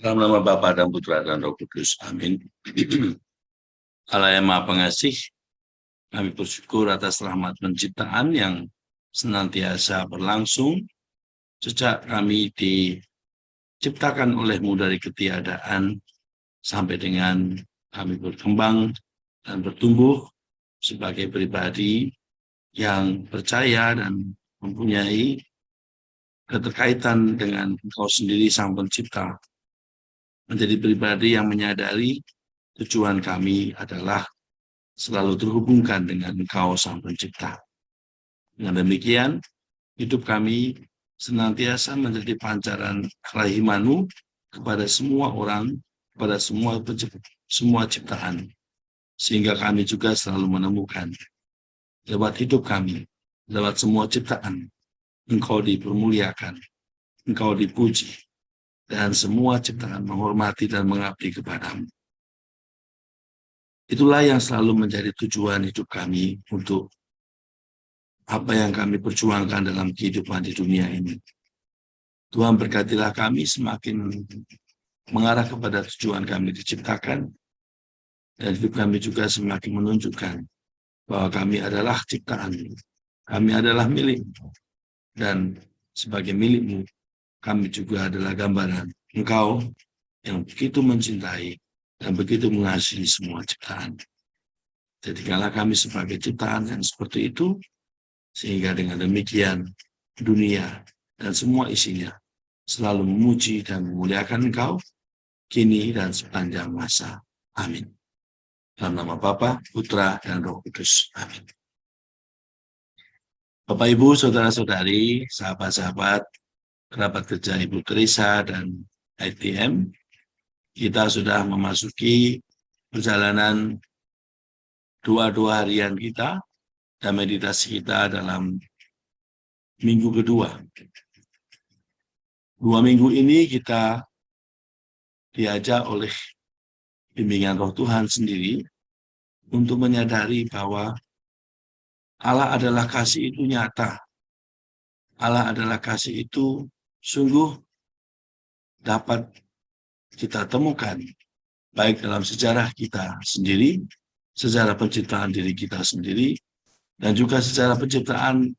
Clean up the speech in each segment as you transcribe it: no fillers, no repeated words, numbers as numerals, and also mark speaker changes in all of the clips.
Speaker 1: Dalam nama Bapa dan Putra dan Roh Kudus. Amin. Allah yang Maha Pengasih, kami bersyukur atas rahmat penciptaan yang senantiasa berlangsung sejak kami diciptakan oleh-Mu dari ketiadaan sampai dengan kami berkembang dan bertumbuh sebagai pribadi yang percaya dan mempunyai keterkaitan dengan Engkau sendiri Sang Pencipta. Menjadi pribadi yang menyadari tujuan kami adalah selalu terhubungkan dengan Engkau Sang Pencipta. Dengan demikian, hidup kami senantiasa menjadi pancaran kerahiman-Mu kepada semua orang, kepada semua ciptaan. Sehingga kami juga selalu menemukan lewat hidup kami, lewat semua ciptaan, Engkau dipermuliakan, Engkau dipuji, dan semua ciptaan menghormati dan mengabdi kepada-Mu. Itulah yang selalu menjadi tujuan hidup kami untuk apa yang kami perjuangkan dalam kehidupan di dunia ini. Tuhan berkatilah kami semakin mengarah kepada tujuan kami diciptakan, dan hidup kami juga semakin menunjukkan bahwa kami adalah ciptaan, kami adalah milik, dan sebagai milik-Mu, kami juga adalah gambaran Engkau yang begitu mencintai dan begitu mengasihi semua ciptaan. Jadikanlah kami sebagai ciptaan yang seperti itu, sehingga dengan demikian dunia dan semua isinya selalu memuji dan memuliakan Engkau, kini dan sepanjang masa. Amin. Dalam nama Bapa, Putra, dan Roh Kudus. Amin. Bapak, Ibu, Saudara-saudari, sahabat-sahabat, kerabat kerja Ibu Teresa dan ITM, kita sudah memasuki perjalanan dua harian kita dan meditasi kita dalam minggu kedua. 2 minggu ini kita diajak oleh bimbingan Roh Tuhan sendiri untuk menyadari bahwa Allah adalah kasih itu nyata. Allah adalah kasih itu sungguh dapat kita temukan baik dalam sejarah kita sendiri, sejarah penciptaan diri kita sendiri, dan juga sejarah penciptaan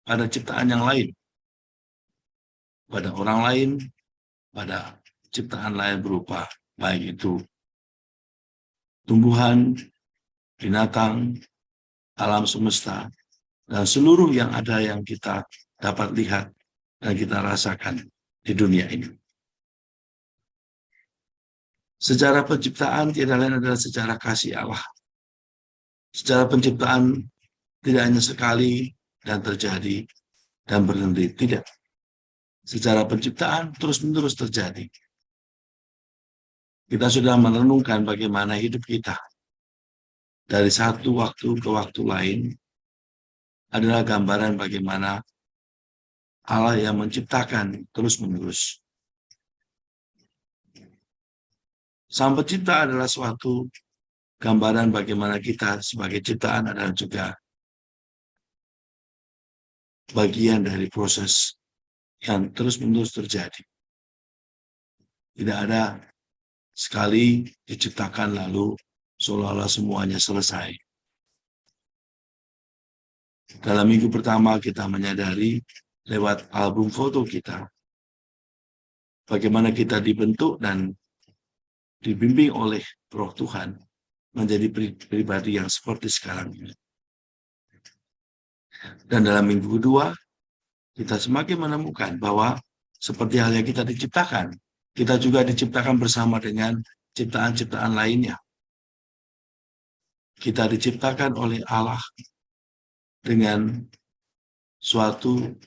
Speaker 1: pada ciptaan yang lain, pada orang lain, pada ciptaan lain berupa baik itu tumbuhan, binatang, alam semesta, dan seluruh yang ada yang kita dapat lihat dan kita rasakan di dunia ini. Sejarah penciptaan tidak lain adalah sejarah kasih Allah. Sejarah penciptaan tidak hanya sekali dan terjadi dan berhenti, tidak. Sejarah penciptaan terus-menerus terjadi. Kita sudah merenungkan bagaimana hidup kita dari satu waktu ke waktu lain adalah gambaran bagaimana Allah yang menciptakan terus-menerus. Sang Pencipta adalah suatu gambaran bagaimana kita sebagai ciptaan adalah juga bagian dari proses yang terus-menerus terjadi. Tidak ada sekali diciptakan lalu seolah-olah semuanya selesai. Dalam minggu pertama kita menyadari lewat album foto kita bagaimana kita dibentuk dan dibimbing oleh Roh Tuhan menjadi pribadi yang seperti sekarang ini. Dan dalam minggu kedua, kita semakin menemukan bahwa seperti halnya kita diciptakan, kita juga diciptakan bersama dengan ciptaan-ciptaan lainnya. Kita diciptakan oleh Allah dengan suatu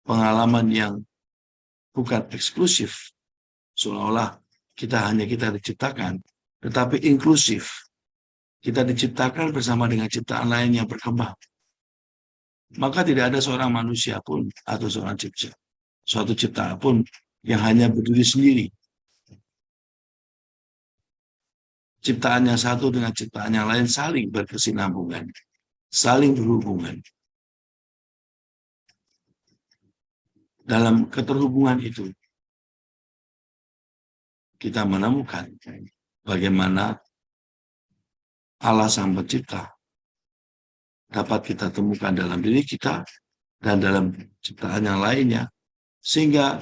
Speaker 1: pengalaman yang bukan eksklusif, seolah-olah kita diciptakan, tetapi inklusif. Kita diciptakan bersama dengan ciptaan lain yang berkembang. Maka tidak ada seorang manusia pun atau suatu ciptaan pun yang hanya berdiri sendiri. Ciptaan yang satu dengan ciptaan yang lain saling berkesinambungan, saling berhubungan. Dalam keterhubungan itu, kita menemukan bagaimana Allah Sang Pencipta dapat kita temukan dalam diri kita dan dalam ciptaan yang lainnya, sehingga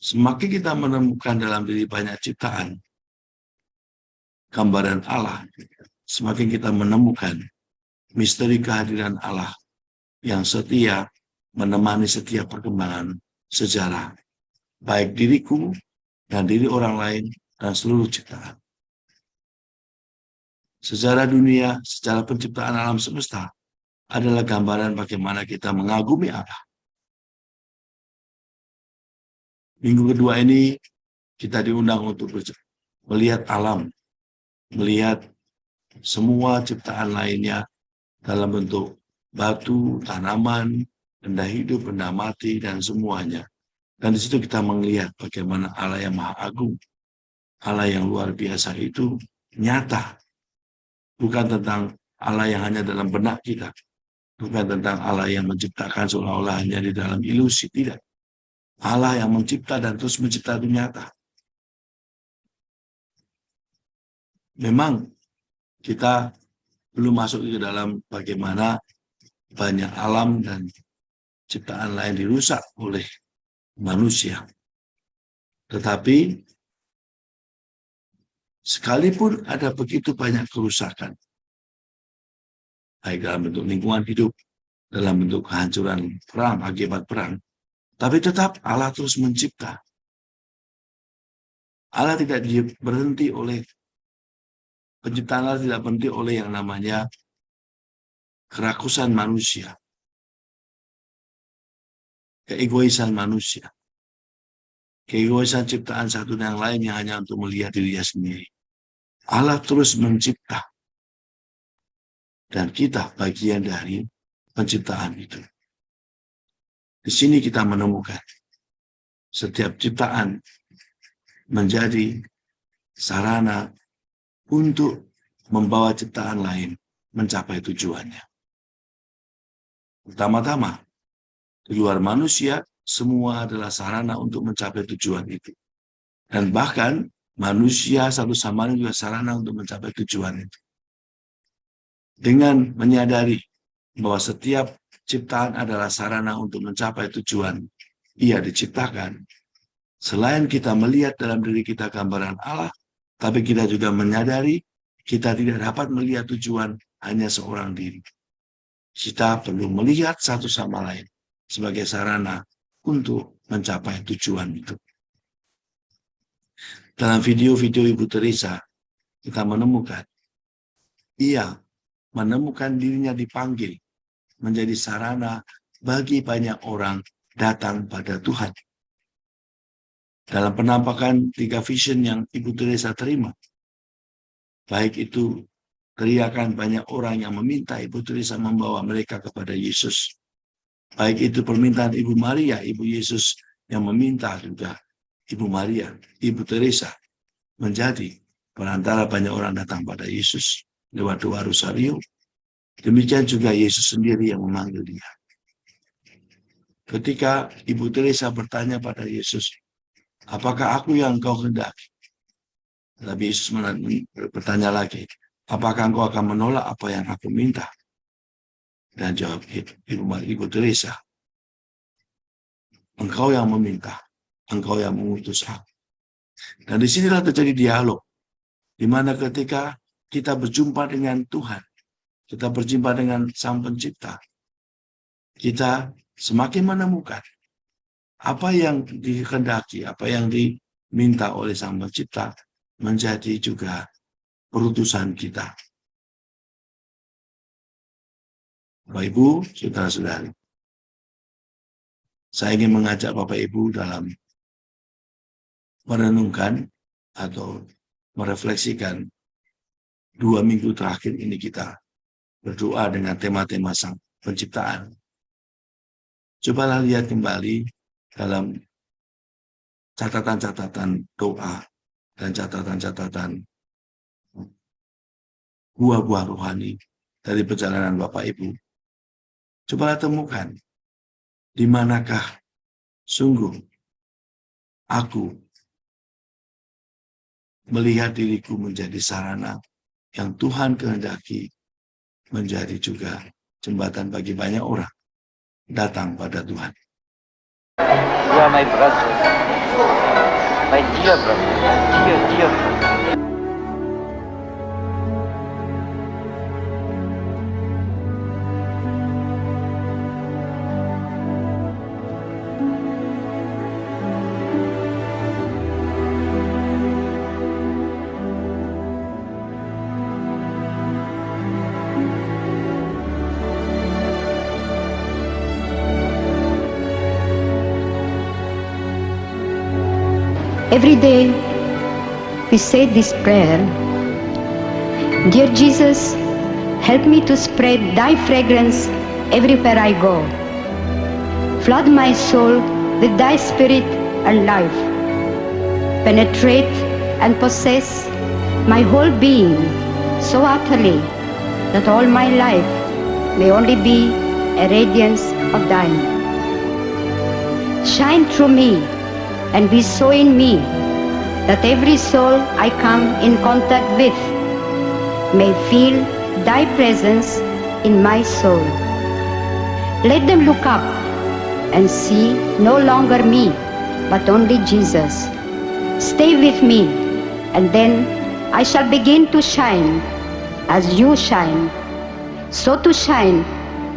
Speaker 1: semakin kita menemukan dalam diri banyak ciptaan gambaran Allah, semakin kita menemukan misteri kehadiran Allah yang setia menemani setiap perkembangan sejarah, baik diriku dan diri orang lain dan seluruh ciptaan. Sejarah dunia, sejarah penciptaan alam semesta adalah gambaran bagaimana kita mengagumi Allah. Minggu kedua ini kita diundang untuk melihat alam, melihat semua ciptaan lainnya dalam bentuk batu, tanaman, benda hidup, benda mati, dan semuanya. Dan di situ kita melihat bagaimana Allah yang Maha Agung, Allah yang luar biasa itu nyata. Bukan tentang Allah yang hanya dalam benak kita. Bukan tentang Allah yang menciptakan seolah-olah hanya di dalam ilusi. Tidak. Allah yang mencipta dan terus mencipta itu nyata. Memang kita belum masuk ke dalam bagaimana banyak alam dan ciptaan lain dirusak oleh manusia. Tetapi sekalipun ada begitu banyak kerusakan, baik dalam bentuk lingkungan hidup, dalam bentuk kehancuran perang, akibat perang, tapi tetap Allah terus mencipta. Allah tidak berhenti oleh, penciptaan Allah tidak berhenti oleh yang namanya kerakusan manusia, keegoisan manusia, keegoisan ciptaan satu dan yang lain yang hanya untuk melihat dirinya sendiri. Allah terus mencipta. Dan kita bagian dari penciptaan itu. Di sini kita menemukan setiap ciptaan menjadi sarana untuk membawa ciptaan lain mencapai tujuannya. Pertama-tama, di luar manusia, semua adalah sarana untuk mencapai tujuan itu. Dan bahkan manusia satu sama lain juga sarana untuk mencapai tujuan itu. Dengan menyadari bahwa setiap ciptaan adalah sarana untuk mencapai tujuan ia diciptakan, selain kita melihat dalam diri kita gambaran Allah, tapi kita juga menyadari kita tidak dapat melihat tujuan hanya seorang diri. Kita perlu melihat satu sama lain sebagai sarana untuk mencapai tujuan itu. Dalam video-video Ibu Teresa, kita menemukan ia menemukan dirinya dipanggil menjadi sarana bagi banyak orang datang pada Tuhan. Dalam penampakan 3 vision yang Ibu Teresa terima, baik itu teriakan banyak orang yang meminta Ibu Teresa membawa mereka kepada Yesus, baik itu permintaan Ibu Maria, Ibu Yesus yang meminta juga Ibu Maria, Ibu Teresa menjadi perantara banyak orang datang pada Yesus lewat doa Rosario. Demikian juga Yesus sendiri yang memanggil dia. Ketika Ibu Teresa bertanya pada Yesus, apakah aku yang engkau kehendaki? Tapi Yesus bertanya lagi, apakah engkau akan menolak apa yang aku minta? Dan jawab Ibu Teresa, engkau yang meminta, engkau yang mengutus aku. Dan disinilah terjadi dialog, di mana ketika kita berjumpa dengan Tuhan, kita berjumpa dengan Sang Pencipta, kita semakin menemukan apa yang dikehendaki, apa yang diminta oleh Sang Pencipta menjadi juga perutusan kita. Bapak Ibu, saudara-saudari, saya ingin mengajak Bapak Ibu dalam merenungkan atau merefleksikan 2 minggu terakhir ini kita berdoa dengan tema-tema Sang Penciptaan. Cobalah lihat kembali dalam catatan-catatan doa dan catatan-catatan buah-buah rohani dari perjalanan Bapak Ibu. Cobalah temukan di manakah sungguh aku melihat diriku menjadi sarana yang Tuhan kehendaki menjadi juga jembatan bagi banyak orang datang pada Tuhan.
Speaker 2: You are my brother, my dear brother, dear brother.
Speaker 3: Every day we say this prayer: Dear Jesus, help me to spread thy fragrance everywhere I go. Flood my soul with thy spirit and life. Penetrate and possess my whole being so utterly that all my life may only be a radiance of thine. Shine through me and be so in me that every soul I come in contact with may feel thy presence in my soul. Let them look up and see no longer me, but only Jesus. Stay with me, and then I shall begin to shine as you shine, so to shine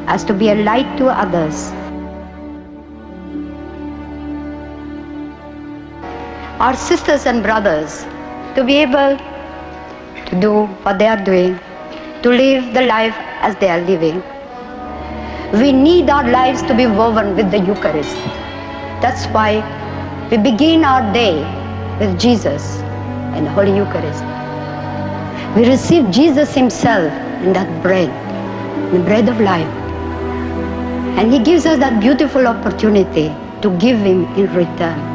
Speaker 3: as to be a light to others. Our sisters and brothers, to be able to do what they are doing, to live the life as they are living. We need our lives to be woven with the Eucharist. That's why we begin our day with Jesus and the Holy Eucharist. We receive Jesus himself in that bread, the bread of life. And he gives us that beautiful opportunity to give him in return.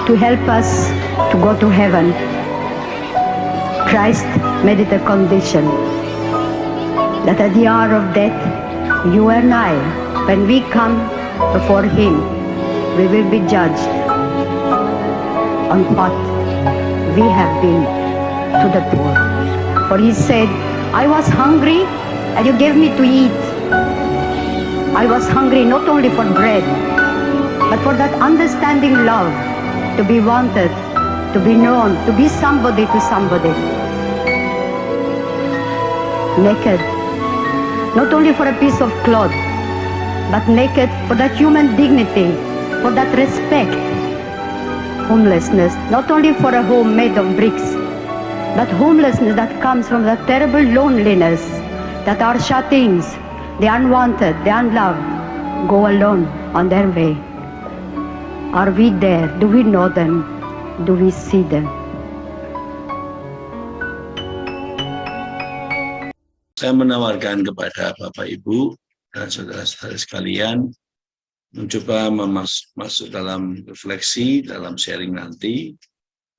Speaker 3: To help us to go to heaven, Christ made it a condition that at the hour of death, you and I, when we come before him, we will be judged on what we have been to the poor. For he said, I was hungry and you gave me to eat. I was hungry not only for bread, but for that understanding love, to be wanted, to be known, to be somebody to somebody. Naked, not only for a piece of cloth, but naked for that human dignity, for that respect. Homelessness, not only for a home made of bricks, but homelessness that comes from the terrible loneliness that our shut-ins, the unwanted, the unloved, go alone on their way. Are we there? Do we know them? Do we see them?
Speaker 1: Saya menawarkan kepada Bapak Ibu dan saudara-saudara sekalian mencoba masuk dalam refleksi, dalam sharing nanti,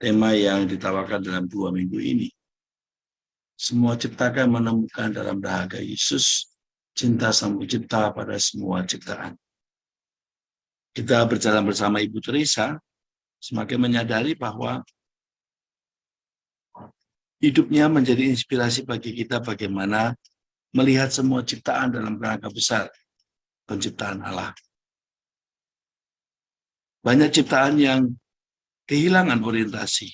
Speaker 1: tema yang ditawarkan dalam 2 minggu ini. Semua ciptakan menemukan dalam dahaga Yesus cinta Sang Pencipta pada semua ciptaan. Kita berjalan bersama Ibu Teresa, semakin menyadari bahwa hidupnya menjadi inspirasi bagi kita bagaimana melihat semua ciptaan dalam kerangka besar penciptaan Allah. Banyak ciptaan yang kehilangan orientasi,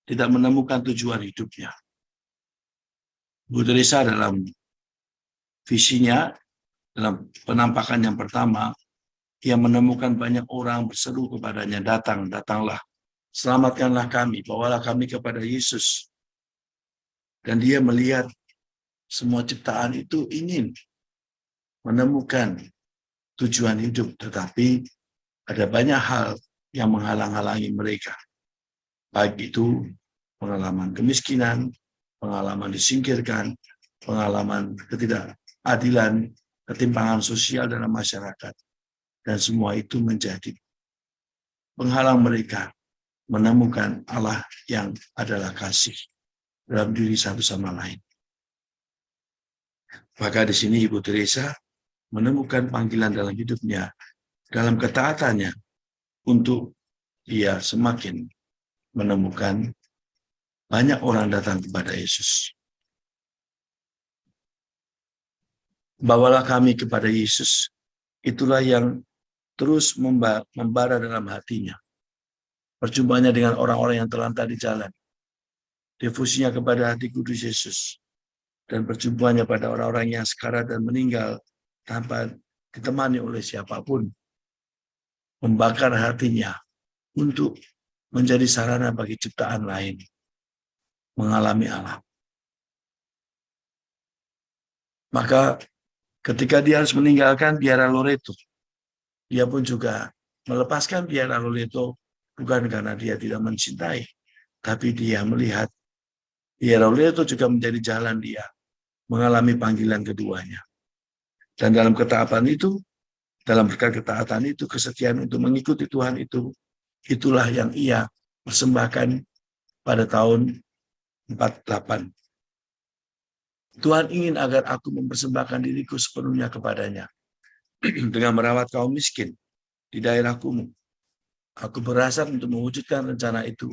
Speaker 1: tidak menemukan tujuan hidupnya. Ibu Teresa dalam visinya, dalam penampakan yang pertama, ia menemukan banyak orang berseru kepadanya, datang, datanglah, selamatkanlah kami, bawalah kami kepada Yesus. Dan dia melihat semua ciptaan itu ingin menemukan tujuan hidup, tetapi ada banyak hal yang menghalang-halangi mereka. Baik itu pengalaman kemiskinan, pengalaman disingkirkan, pengalaman ketidakadilan, ketimpangan sosial dalam masyarakat. Dan semua itu menjadi penghalang mereka menemukan Allah yang adalah kasih dalam diri satu sama lain. Maka di sini Ibu Teresa menemukan panggilan dalam hidupnya, dalam ketaatannya, untuk ia semakin menemukan banyak orang datang kepada Yesus. Bawalah kami kepada Yesus, itulah yang terus membara dalam hatinya. Perjumpaannya dengan orang-orang yang terlantar di jalan, devosinya kepada hati kudus Yesus, dan perjumpaannya pada orang-orang yang sekarat dan meninggal tanpa ditemani oleh siapapun, membakar hatinya untuk menjadi sarana bagi ciptaan lain mengalami Allah. Maka ketika dia harus meninggalkan biara Loreto, dia pun juga melepaskan biara Loreto bukan karena dia tidak mencintai, tapi dia melihat biara Loreto juga menjadi jalan dia mengalami panggilan keduanya. Dan dalam ketaatan itu, dalam berkat ketaatan itu, kesetiaan untuk mengikuti Tuhan itu, itulah yang ia persembahkan pada tahun 48. Tuhan ingin agar aku mempersembahkan diriku sepenuhnya kepadanya. Dengan merawat kaum miskin di daerah kumuh, aku berhasrat untuk mewujudkan rencana itu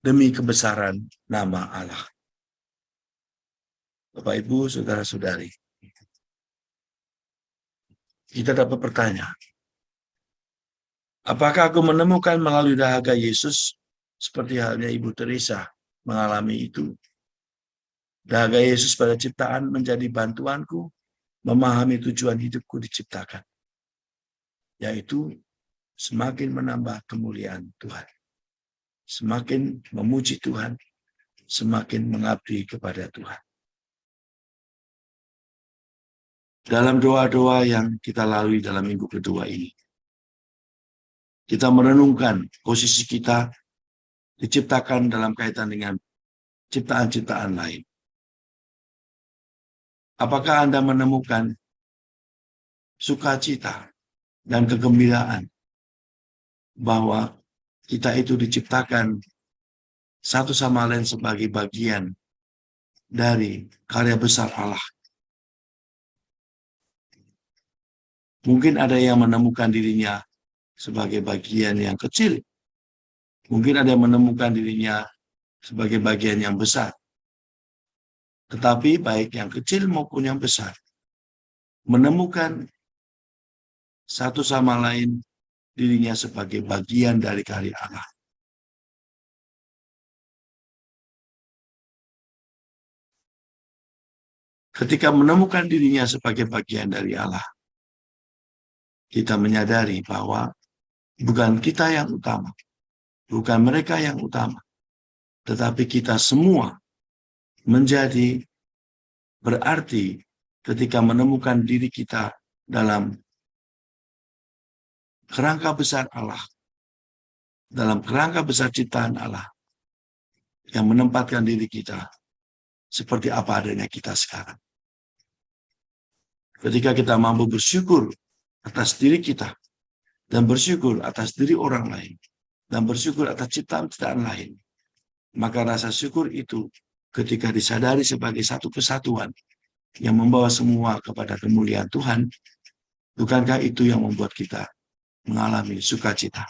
Speaker 1: demi kebesaran nama Allah. Bapak, Ibu, Saudara-saudari, kita dapat bertanya, apakah aku menemukan melalui dahaga Yesus seperti halnya Ibu Teresa mengalami itu? Dahaga Yesus pada ciptaan menjadi bantuanku memahami tujuan hidupku diciptakan, yaitu semakin menambah kemuliaan Tuhan, semakin memuji Tuhan, semakin mengabdi kepada Tuhan. Dalam doa-doa yang kita lalui dalam minggu kedua ini, kita merenungkan posisi kita diciptakan dalam kaitan dengan ciptaan-ciptaan lain. Apakah Anda menemukan sukacita dan kegembiraan bahwa kita itu diciptakan satu sama lain sebagai bagian dari karya besar Allah? Mungkin ada yang menemukan dirinya sebagai bagian yang kecil. Mungkin ada yang menemukan dirinya sebagai bagian yang besar. Tetapi baik yang kecil maupun yang besar, menemukan satu sama lain dirinya sebagai bagian dari karya Allah. Ketika menemukan dirinya sebagai bagian dari Allah, kita menyadari bahwa bukan kita yang utama, bukan mereka yang utama, tetapi kita semua menjadi berarti ketika menemukan diri kita dalam kerangka besar Allah, dalam kerangka besar ciptaan Allah, yang menempatkan diri kita seperti apa adanya kita sekarang. Ketika kita mampu bersyukur atas diri kita, dan bersyukur atas diri orang lain, dan bersyukur atas ciptaan-ciptaan lain, maka rasa syukur itu ketika disadari sebagai satu kesatuan yang membawa semua kepada kemuliaan Tuhan, bukankah itu yang membuat kita mengalami sukacita?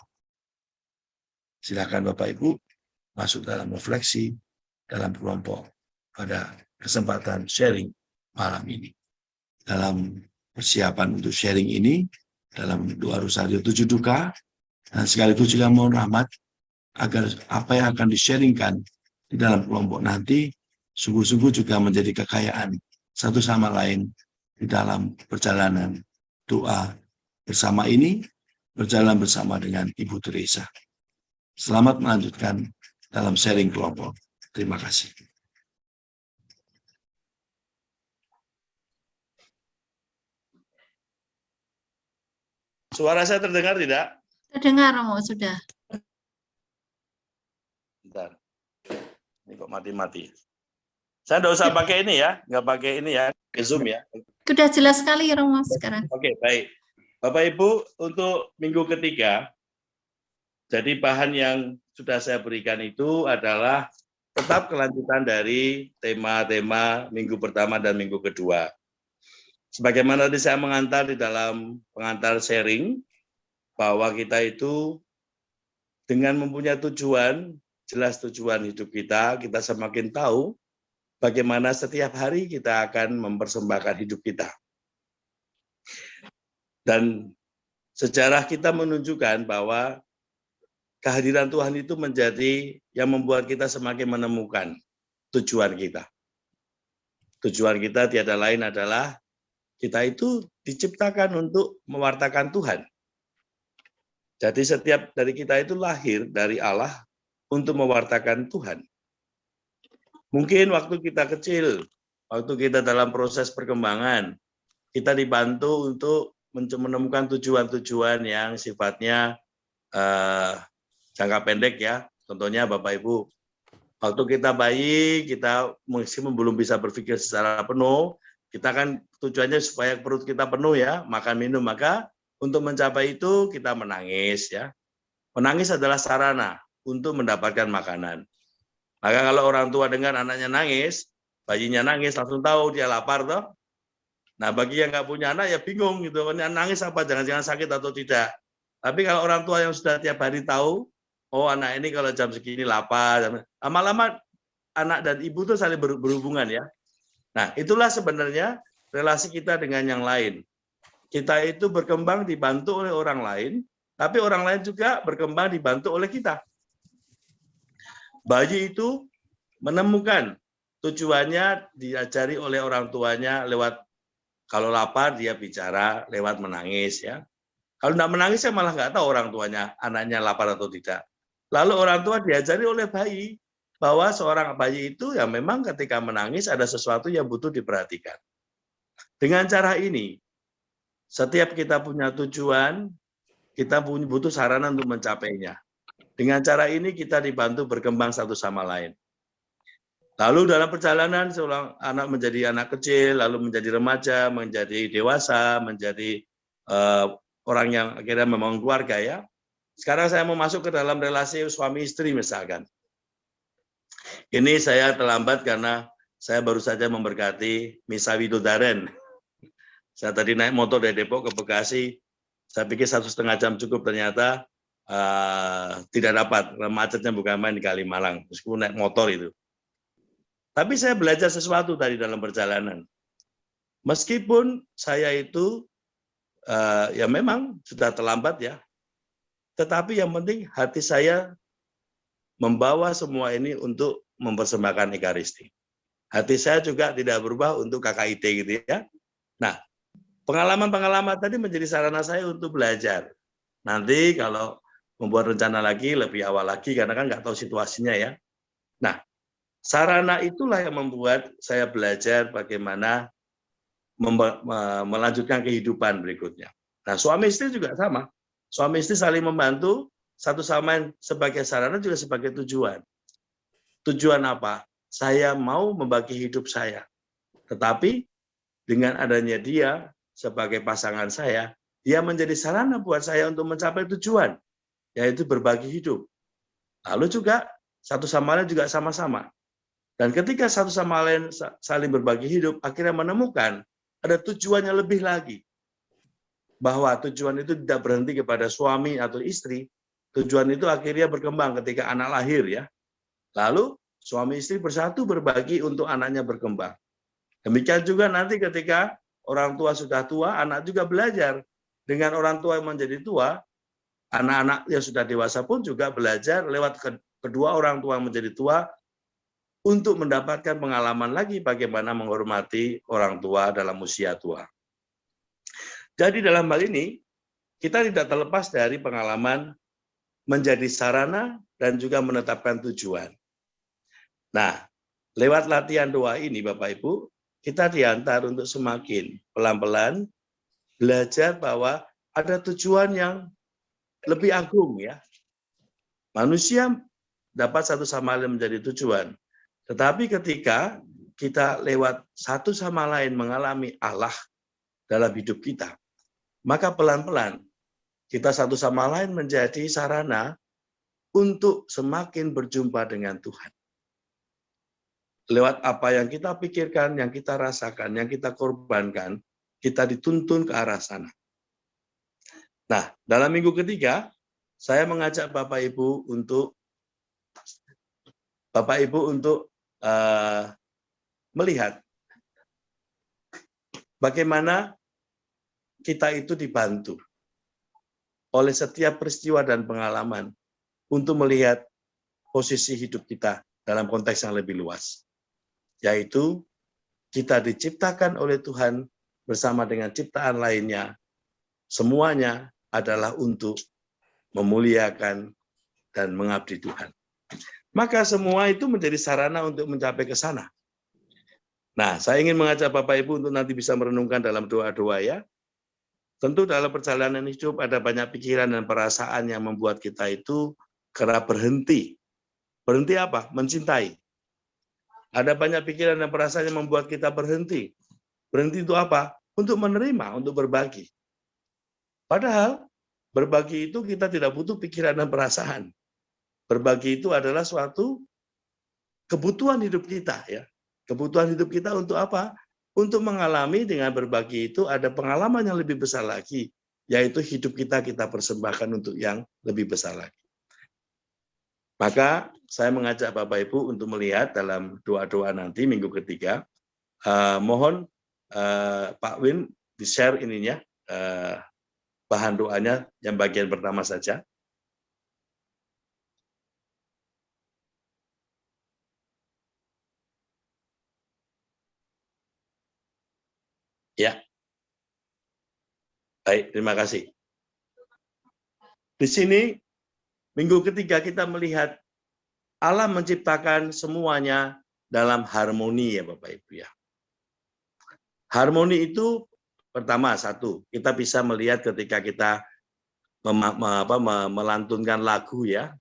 Speaker 1: Silakan Bapak Ibu masuk dalam refleksi dalam kelompok pada kesempatan sharing malam ini. Dalam persiapan untuk sharing ini, dalam doa Rosario 7 Duka, dan sekaligus juga mohon rahmat agar apa yang akan di-sharingkan di dalam kelompok nanti sungguh-sungguh juga menjadi kekayaan satu sama lain di dalam perjalanan doa bersama ini, berjalan bersama dengan Ibu Teresa. Selamat melanjutkan dalam sharing kelompok. Terima kasih. Suara saya terdengar tidak?
Speaker 4: Terdengar, Romo, sudah.
Speaker 1: Bentar. Ini kok mati-mati. Saya nggak usah pakai ini ya, nggak pakai ini ya, ke Zoom ya.
Speaker 4: Sudah jelas sekali, Romo, sekarang.
Speaker 1: Oke, baik. Bapak Ibu, untuk minggu ketiga, jadi bahan yang sudah saya berikan itu adalah tetap kelanjutan dari tema-tema minggu pertama dan minggu kedua. Sebagaimana tadi saya mengantar di dalam pengantar sharing, bahwa kita itu dengan mempunyai tujuan, jelas tujuan hidup kita semakin tahu bagaimana setiap hari kita akan mempersembahkan hidup kita. Dan sejarah kita menunjukkan bahwa kehadiran Tuhan itu menjadi yang membuat kita semakin menemukan tujuan kita. Tujuan kita tiada lain adalah kita itu diciptakan untuk mewartakan Tuhan. Jadi setiap dari kita itu lahir dari Allah untuk mewartakan Tuhan. Mungkin waktu kita kecil, waktu kita dalam proses perkembangan, kita dibantu untuk menemukan tujuan-tujuan yang sifatnya jangka pendek ya. Contohnya Bapak Ibu, waktu kita bayi, kita meskipun belum bisa berpikir secara penuh, kita kan tujuannya supaya perut kita penuh ya, makan minum. Maka untuk mencapai itu kita menangis ya. Menangis adalah sarana untuk mendapatkan makanan. Maka kalau orang tua dengar anaknya nangis, bayinya nangis, langsung tahu dia lapar toh. Nah, bagi yang nggak punya anak ya bingung gitu, nangis apa, jangan-jangan sakit atau tidak. Tapi kalau orang tua yang sudah tiap hari tahu, oh anak ini kalau jam segini lapar, lama-lama anak dan ibu itu saling berhubungan ya. Nah, itulah sebenarnya relasi kita dengan yang lain. Kita itu berkembang dibantu oleh orang lain, tapi orang lain juga berkembang dibantu oleh kita. Bayi itu menemukan tujuannya diajari oleh orang tuanya lewat, kalau lapar dia bicara lewat menangis ya. Kalau tidak menangis ya malah nggak tahu orang tuanya anaknya lapar atau tidak. Lalu orang tua diajari oleh bayi bahwa seorang bayi itu ya memang ketika menangis ada sesuatu yang butuh diperhatikan. Dengan cara ini, setiap kita punya tujuan, kita butuh sarana untuk mencapainya. Dengan cara ini kita dibantu berkembang satu sama lain. Lalu dalam perjalanan seorang anak menjadi anak kecil, lalu menjadi remaja, menjadi dewasa, menjadi orang yang akhirnya membangun keluarga ya. Sekarang saya mau masuk ke dalam relasi suami istri misalkan. Ini saya terlambat karena saya baru saja memberkati Misa Widodaren. Saya tadi naik motor dari Depok ke Bekasi, saya pikir 1,5 jam cukup, ternyata tidak dapat, macetnya bukan main di Kalimalang, meskipun naik motor itu. Tapi saya belajar sesuatu tadi dalam perjalanan. Meskipun saya itu ya memang sudah terlambat ya, tetapi yang penting hati saya membawa semua ini untuk mempersembahkan Ekaristi. Hati saya juga tidak berubah untuk KKIT gitu ya. Nah, pengalaman-pengalaman tadi menjadi sarana saya untuk belajar. Nanti kalau membuat rencana lagi, lebih awal lagi, karena kan nggak tahu situasinya ya. Nah, sarana itulah yang membuat saya belajar bagaimana melanjutkan kehidupan berikutnya. Nah, suami istri juga sama. Suami istri saling membantu, satu sama lain sebagai sarana juga sebagai tujuan. Tujuan apa? Saya mau membagi hidup saya. Tetapi dengan adanya dia sebagai pasangan saya, dia menjadi sarana buat saya untuk mencapai tujuan, yaitu berbagi hidup. Lalu juga satu sama lain juga sama-sama. Dan ketika satu sama lain saling berbagi hidup, akhirnya menemukan ada tujuannya lebih lagi. Bahwa tujuan itu tidak berhenti kepada suami atau istri, tujuan itu akhirnya berkembang ketika anak lahir ya. Lalu suami istri bersatu berbagi untuk anaknya berkembang. Demikian juga nanti ketika orang tua sudah tua, anak juga belajar. Dengan orang tua yang menjadi tua, anak-anak yang sudah dewasa pun juga belajar lewat kedua orang tua yang menjadi tua untuk mendapatkan pengalaman lagi bagaimana menghormati orang tua dalam usia tua. Jadi dalam hal ini, kita tidak terlepas dari pengalaman menjadi sarana dan juga menetapkan tujuan. Nah, lewat latihan doa ini Bapak Ibu, kita diantar untuk semakin pelan-pelan belajar bahwa ada tujuan yang lebih agung ya. Manusia dapat satu sama lain menjadi tujuan. Tetapi ketika kita lewat satu sama lain mengalami Allah dalam hidup kita, maka pelan-pelan kita satu sama lain menjadi sarana untuk semakin berjumpa dengan Tuhan. Lewat apa yang kita pikirkan, yang kita rasakan, yang kita korbankan, kita dituntun ke arah sana. Nah, dalam minggu ketiga, saya mengajak Bapak Ibu untuk melihat bagaimana kita itu dibantu oleh setiap peristiwa dan pengalaman untuk melihat posisi hidup kita dalam konteks yang lebih luas, yaitu kita diciptakan oleh Tuhan bersama dengan ciptaan lainnya, semuanya adalah untuk memuliakan dan mengabdi Tuhan. Maka semua itu menjadi sarana untuk mencapai ke sana. Nah, saya ingin mengajak Bapak Ibu untuk nanti bisa merenungkan dalam doa-doa ya. Tentu dalam perjalanan hidup ada banyak pikiran dan perasaan yang membuat kita itu kerap berhenti. Berhenti apa? Mencintai. Ada banyak pikiran dan perasaan yang membuat kita berhenti. Berhenti itu apa? Untuk menerima, untuk berbagi. Padahal berbagi itu kita tidak butuh pikiran dan perasaan. Berbagi itu adalah suatu kebutuhan hidup kita ya. Kebutuhan hidup kita untuk apa? Untuk mengalami dengan berbagi itu ada pengalaman yang lebih besar lagi, yaitu hidup kita persembahkan untuk yang lebih besar lagi. Maka saya mengajak Bapak Ibu untuk melihat dalam doa-doa nanti minggu ketiga. Mohon Pak Win di-share ininya, bahan doanya yang bagian pertama saja. Ya, baik, terima kasih. Di sini, minggu ketiga kita melihat Allah menciptakan semuanya dalam harmoni ya Bapak Ibu ya. Harmoni itu pertama satu, kita bisa melihat ketika kita melantunkan lagu ya,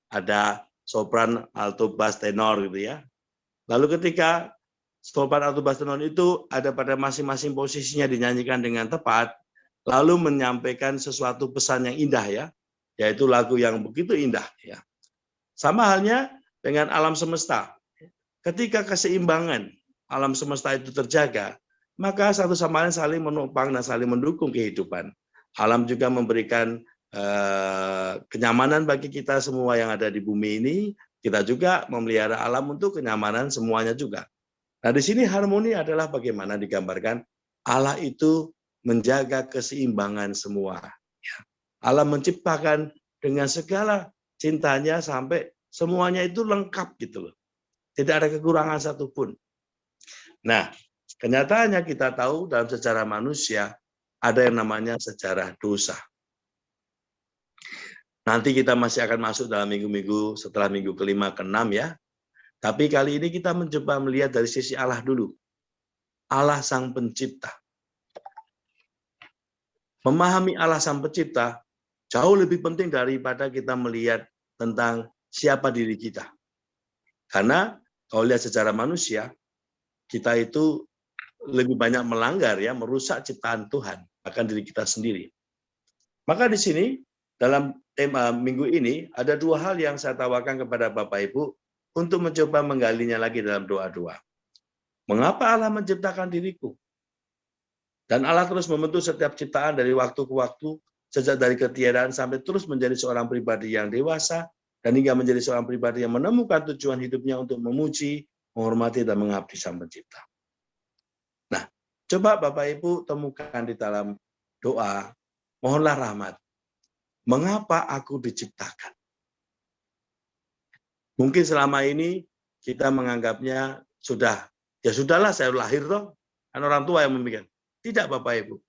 Speaker 1: ada sopran, alto, bass, tenor gitu ya. Lalu ketika sopran, alto, bass, tenor itu ada pada masing-masing posisinya dinyanyikan dengan tepat, lalu menyampaikan sesuatu pesan yang indah ya, yaitu lagu yang begitu indah ya. Sama halnya dengan alam semesta. Ketika keseimbangan alam semesta itu terjaga, maka satu sama lain saling menopang dan saling mendukung kehidupan. Alam juga memberikan kenyamanan bagi kita semua yang ada di bumi ini. Kita juga memelihara alam untuk kenyamanan semuanya juga. Nah, di sini harmoni adalah bagaimana digambarkan Allah itu menjaga keseimbangan semua. Allah menciptakan dengan segala cintanya sampai semuanya itu lengkap gitu loh. Tidak ada kekurangan satupun. Nah, kenyataannya kita tahu dalam sejarah manusia ada yang namanya sejarah dosa. Nanti kita masih akan masuk dalam minggu-minggu setelah minggu kelima, keenam ya. Tapi kali ini kita mencoba melihat dari sisi Allah dulu. Allah Sang Pencipta. Memahami Allah Sang Pencipta jauh lebih penting daripada kita melihat tentang siapa diri kita. Karena kalau lihat sejarah manusia, kita itu lebih banyak melanggar ya, merusak ciptaan Tuhan, bahkan diri kita sendiri. Maka di sini dalam tema minggu ini ada dua hal yang saya tawarkan kepada Bapak Ibu untuk mencoba menggalinya lagi dalam doa-doa. Mengapa Allah menciptakan diriku? Dan Allah terus membentuk setiap ciptaan dari waktu ke waktu, sejak dari ketiadaan sampai terus menjadi seorang pribadi yang dewasa, dan hingga menjadi seorang pribadi yang menemukan tujuan hidupnya untuk memuji, menghormati, dan mengabdi Sang Pencipta. Nah, coba Bapak Ibu temukan di dalam doa, mohonlah rahmat. Mengapa aku diciptakan? Mungkin selama ini kita menganggapnya sudah, ya sudahlah saya lahir toh, kan orang tua yang memikirkan. Tidak Bapak Ibu.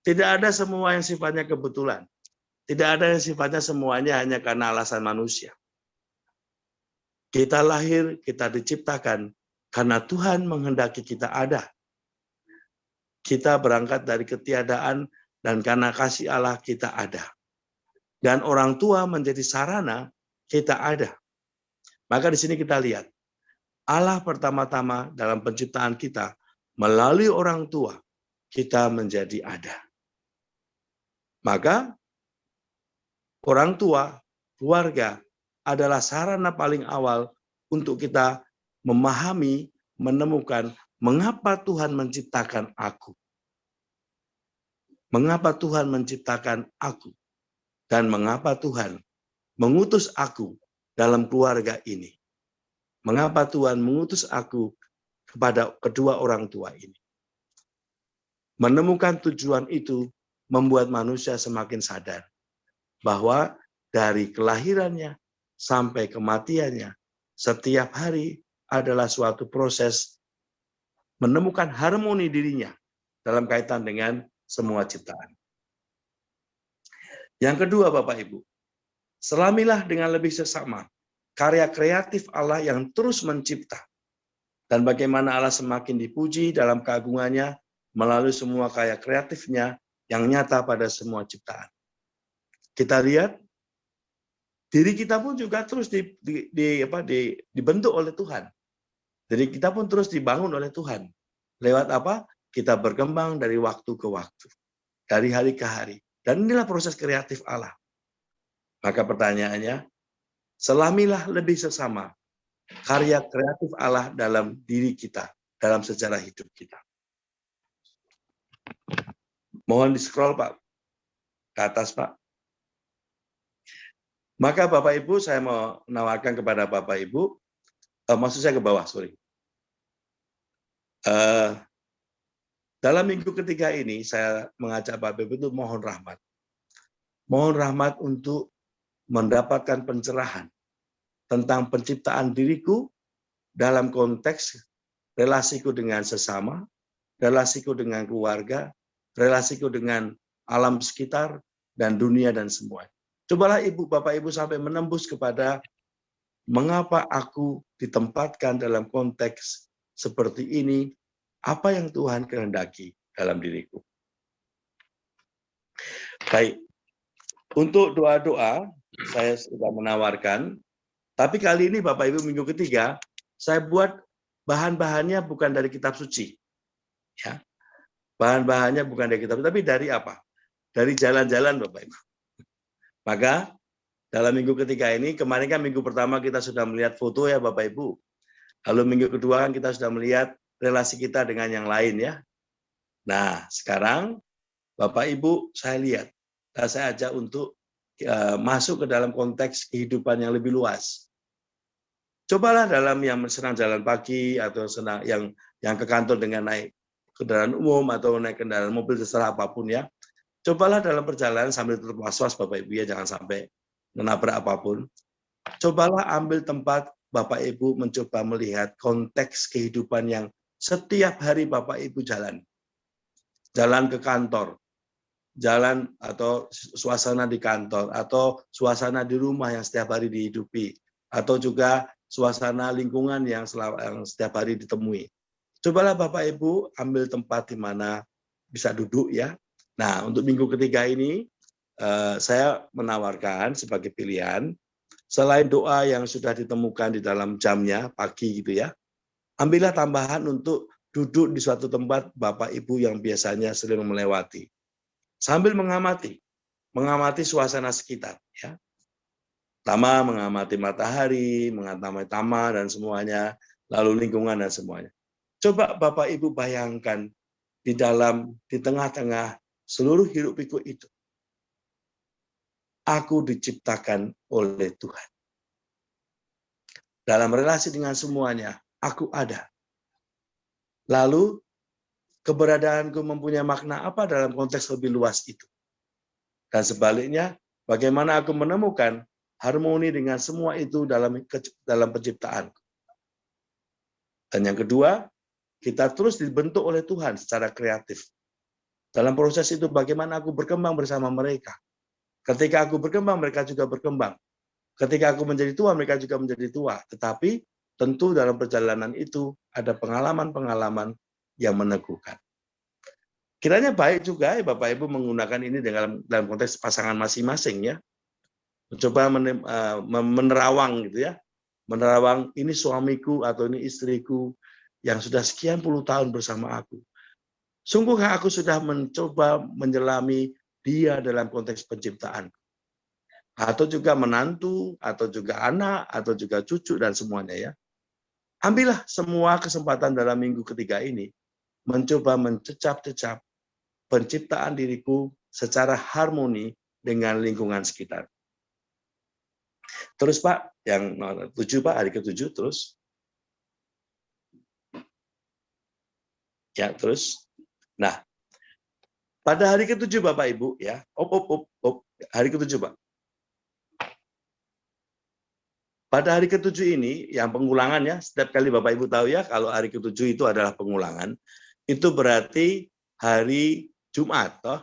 Speaker 1: Tidak ada semua yang sifatnya kebetulan. Tidak ada yang sifatnya semuanya hanya karena alasan manusia. Kita lahir, kita diciptakan karena Tuhan menghendaki kita ada. Kita berangkat dari ketiadaan dan karena kasih Allah kita ada. Dan orang tua menjadi sarana kita ada. Maka di sini kita lihat, Allah pertama-tama dalam penciptaan kita, melalui orang tua, kita menjadi ada. Maka orang tua, keluarga adalah sarana paling awal untuk kita memahami, menemukan mengapa Tuhan menciptakan aku. mengapa Tuhan menciptakan aku dan mengapa Tuhan mengutus aku dalam keluarga ini. Mengapa Tuhan mengutus aku kepada kedua orang tua ini. Menemukan tujuan itu membuat manusia semakin sadar bahwa dari kelahirannya sampai kematiannya, setiap hari adalah suatu proses menemukan harmoni dirinya dalam kaitan dengan semua ciptaan. Yang kedua, Bapak Ibu, selamilah dengan lebih sesama karya kreatif Allah yang terus mencipta, dan bagaimana Allah semakin dipuji dalam keagungannya melalui semua karya kreatifnya yang nyata pada semua ciptaan. Kita lihat, diri kita pun juga terus dibentuk oleh Tuhan. Jadi kita pun terus dibangun oleh Tuhan. Lewat apa? Kita berkembang dari waktu ke waktu. Dari hari ke hari. Dan inilah proses kreatif Allah. Maka pertanyaannya, selamilah lebih sesama karya kreatif Allah dalam diri kita, dalam sejarah hidup kita. Mohon di-scroll, Pak. Ke atas, Pak. Maka Bapak Ibu, saya mau menawarkan kepada Bapak Ibu, maksud saya ke bawah, sorry. Dalam minggu ketiga ini, saya mengajak Bapak Ibu itu mohon rahmat. Mohon rahmat untuk mendapatkan pencerahan tentang penciptaan diriku dalam konteks relasiku dengan sesama, relasiku dengan keluarga, relasiku dengan alam sekitar, dan dunia dan semua. Cobalah Ibu, Bapak Ibu sampai menembus kepada mengapa aku ditempatkan dalam konteks seperti ini, apa yang Tuhan kehendaki dalam diriku. Baik, untuk doa-doa saya sudah menawarkan, tapi kali ini Bapak Ibu minggu ketiga, saya buat bahan-bahannya bukan dari kitab suci. Ya. Bahan-bahannya bukan dari kitab, tapi dari apa? Dari jalan-jalan Bapak Ibu. Maka dalam minggu ketiga ini, kemarin kan minggu pertama kita sudah melihat foto ya Bapak Ibu. Lalu minggu kedua kan kita sudah melihat relasi kita dengan yang lain ya. Nah sekarang Bapak Ibu saya lihat, dan saya ajak untuk masuk ke dalam konteks kehidupan yang lebih luas. Cobalah dalam yang senang jalan pagi atau senang yang ke kantor dengan naik kendaraan umum atau naik kendaraan mobil terserah apapun ya. Cobalah dalam perjalanan sambil tetap was-was Bapak Ibu ya, jangan sampai menabrak apapun. Cobalah ambil tempat Bapak Ibu mencoba melihat konteks kehidupan yang setiap hari Bapak Ibu jalan. Jalan ke kantor, jalan atau suasana di kantor, atau suasana di rumah yang setiap hari dihidupi, atau juga suasana lingkungan yang setiap hari ditemui. Cobalah Bapak Ibu ambil tempat di mana bisa duduk ya. Nah, untuk minggu ketiga ini, saya menawarkan sebagai pilihan, selain doa yang sudah ditemukan di dalam jamnya, pagi gitu ya, ambillah tambahan untuk duduk di suatu tempat Bapak Ibu yang biasanya sering melewati. Sambil mengamati suasana sekitar. Ya. Pertama, mengamati matahari, mengamati taman dan semuanya, lalu lingkungan dan semuanya. Coba Bapak Ibu bayangkan di tengah-tengah seluruh hiruk pikuk itu. Aku diciptakan oleh Tuhan. Dalam relasi dengan semuanya, aku ada. Lalu, keberadaanku mempunyai makna apa dalam konteks lebih luas itu? Dan sebaliknya, bagaimana aku menemukan harmoni dengan semua itu dalam penciptaan. Dan yang kedua, kita terus dibentuk oleh Tuhan secara kreatif. Dalam proses itu bagaimana aku berkembang bersama mereka. Ketika aku berkembang, mereka juga berkembang. Ketika aku menjadi tua, mereka juga menjadi tua. Tetapi tentu dalam perjalanan itu ada pengalaman-pengalaman yang meneguhkan. Kiranya baik juga ya Bapak Ibu menggunakan ini dalam konteks pasangan masing-masing ya. Mencoba menerawang gitu ya. Menerawang ini suamiku atau ini istriku yang sudah sekian puluh tahun bersama aku. Sungguhkah aku sudah mencoba menyelami dia dalam konteks penciptaan? Atau juga menantu, atau juga anak, atau juga cucu dan semuanya ya. Ambillah semua kesempatan dalam minggu ketiga ini mencoba mencecap-cecap
Speaker 5: penciptaan diriku secara harmoni dengan lingkungan sekitar. Terus Pak, yang nomor 7 Pak, hari ke-7 terus. Ya, terus. Nah, pada hari ke-7 Bapak Ibu ya. Hari ke-7 Pak. Pada hari ke-7 ini yang pengulangan ya, setiap kali Bapak Ibu tahu ya kalau hari ke-7 itu adalah pengulangan, itu berarti hari Jumat toh.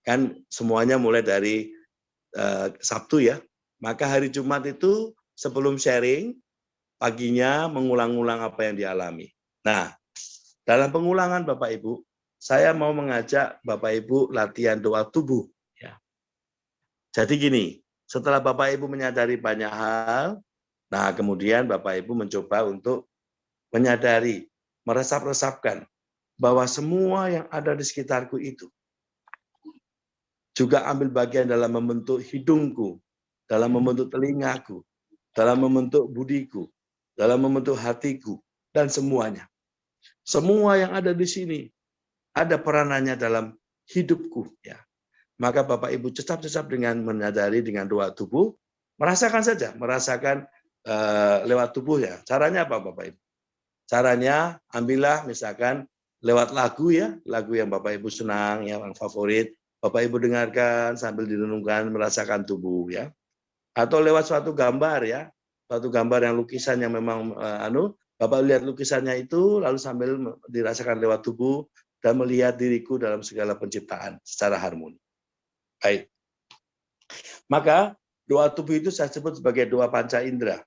Speaker 5: Kan semuanya mulai dari Sabtu ya. Maka hari Jumat itu sebelum sharing, paginya mengulang-ulang apa yang dialami. Nah, dalam pengulangan Bapak Ibu, saya mau mengajak Bapak Ibu latihan doa tubuh. Ya. Jadi gini, setelah Bapak Ibu menyadari banyak hal, nah kemudian Bapak Ibu mencoba untuk menyadari, meresap-resapkan bahwa semua yang ada di sekitarku itu juga ambil bagian dalam membentuk hidungku, dalam membentuk telingaku, dalam membentuk budiku, dalam membentuk hatiku, dan semuanya. Semua yang ada di sini ada peranannya dalam hidupku. Ya. Maka Bapak Ibu cecap-cecap dengan menyadari dengan doa tubuh, merasakan saja, merasakan lewat tubuh ya. Caranya apa Bapak Ibu? Caranya ambillah misalkan lewat lagu ya, lagu yang Bapak Ibu senang, yang favorit, Bapak Ibu dengarkan sambil direnungkan, merasakan tubuh ya. Atau lewat suatu gambar ya, suatu gambar yang lukisan yang memang Bapak lihat lukisannya itu lalu sambil dirasakan lewat tubuh dan melihat diriku dalam segala penciptaan secara harmoni. Baik. Maka doa tubuh itu saya sebut sebagai doa panca indera.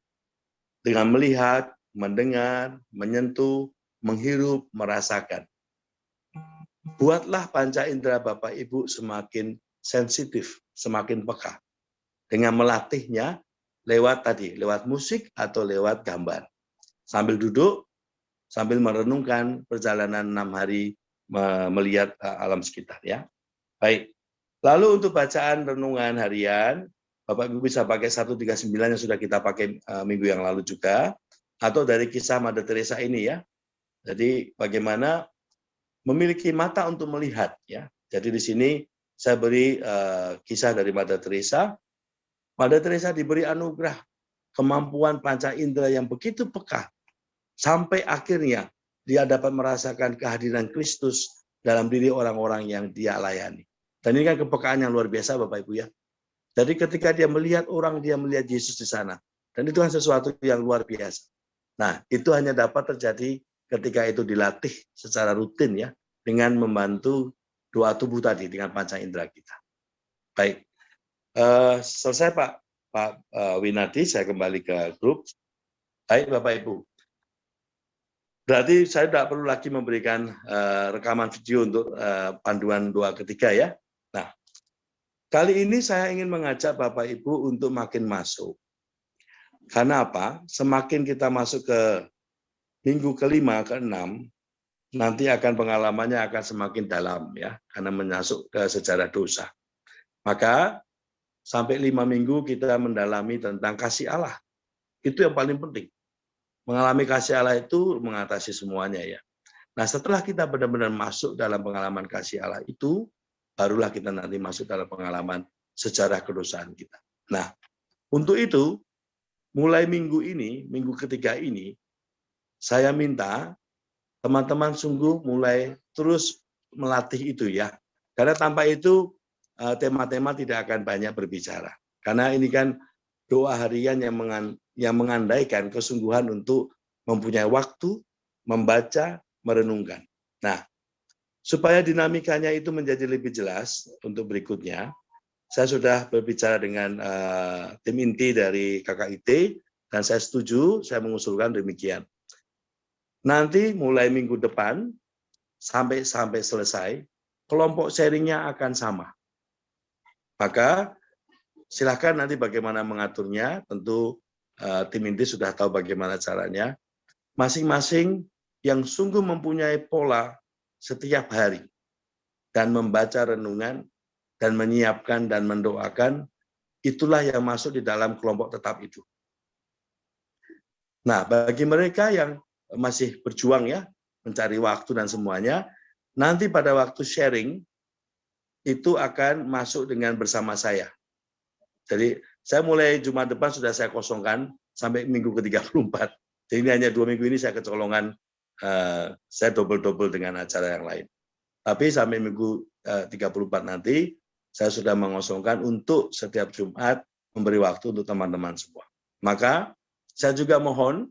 Speaker 5: Dengan melihat, mendengar, menyentuh, menghirup, merasakan. Buatlah panca indera Bapak Ibu semakin sensitif, semakin peka. Dengan melatihnya lewat musik atau lewat gambar. Sambil duduk, sambil merenungkan perjalanan 6 hari melihat alam sekitar ya. Baik. Lalu untuk bacaan renungan harian, Bapak Ibu bisa pakai 139 yang sudah kita pakai minggu yang lalu juga, atau dari kisah Mother Teresa ini ya. Jadi bagaimana memiliki mata untuk melihat ya. Jadi di sini saya beri kisah dari Mother Teresa. Mother Teresa diberi anugerah kemampuan panca indera yang begitu peka sampai akhirnya dia dapat merasakan kehadiran Kristus dalam diri orang-orang yang dia layani. Dan ini kan kepekaan yang luar biasa Bapak Ibu ya. Jadi ketika dia melihat orang, dia melihat Yesus di sana. Dan itu kan sesuatu yang luar biasa. Nah, itu hanya dapat terjadi ketika itu dilatih secara rutin ya, dengan membantu doa tubuh tadi, dengan panca indera kita. Baik, selesai Pak Winardi, saya kembali ke grup. Baik Bapak Ibu. Berarti saya tidak perlu lagi memberikan rekaman video untuk panduan doa ketiga ya. Nah, kali ini saya ingin mengajak Bapak Ibu untuk makin masuk. Karena apa? Semakin kita masuk ke minggu ke-5, ke-6, nanti akan pengalamannya akan semakin dalam ya, karena masuk ke sejarah dosa. Maka sampai 5 minggu kita mendalami tentang kasih Allah. Itu yang paling penting. Mengalami kasih Allah itu mengatasi semuanya ya. Nah, setelah kita benar-benar masuk dalam pengalaman kasih Allah itu, barulah kita nanti masuk dalam pengalaman sejarah kedosaan kita. Nah, untuk itu, mulai minggu ini, minggu ketiga ini, saya minta teman-teman sungguh mulai terus melatih itu ya. Karena tanpa itu, tema-tema tidak akan banyak berbicara. Karena ini kan doa harian yang mengandaikan kesungguhan untuk mempunyai waktu, membaca, merenungkan. Nah, supaya dinamikanya itu menjadi lebih jelas untuk berikutnya, saya sudah berbicara dengan tim inti dari KKIT, dan saya setuju, saya mengusulkan demikian. Nanti mulai minggu depan, sampai selesai, kelompok sharingnya akan sama. Maka silakan nanti bagaimana mengaturnya, tentu tim inti sudah tahu bagaimana caranya. Masing-masing yang sungguh mempunyai pola setiap hari dan membaca renungan dan menyiapkan dan mendoakan, itulah yang masuk di dalam kelompok tetap itu. Nah, bagi mereka yang masih berjuang ya, mencari waktu dan semuanya, nanti pada waktu sharing, itu akan masuk dengan bersama saya. Jadi saya mulai Jumat depan sudah saya kosongkan sampai minggu ke-34. Jadi ini hanya 2 minggu ini saya kecolongan, saya double-double dengan acara yang lain. Tapi sampai minggu 34 nanti, saya sudah mengosongkan untuk setiap Jumat memberi waktu untuk teman-teman semua. Maka saya juga mohon,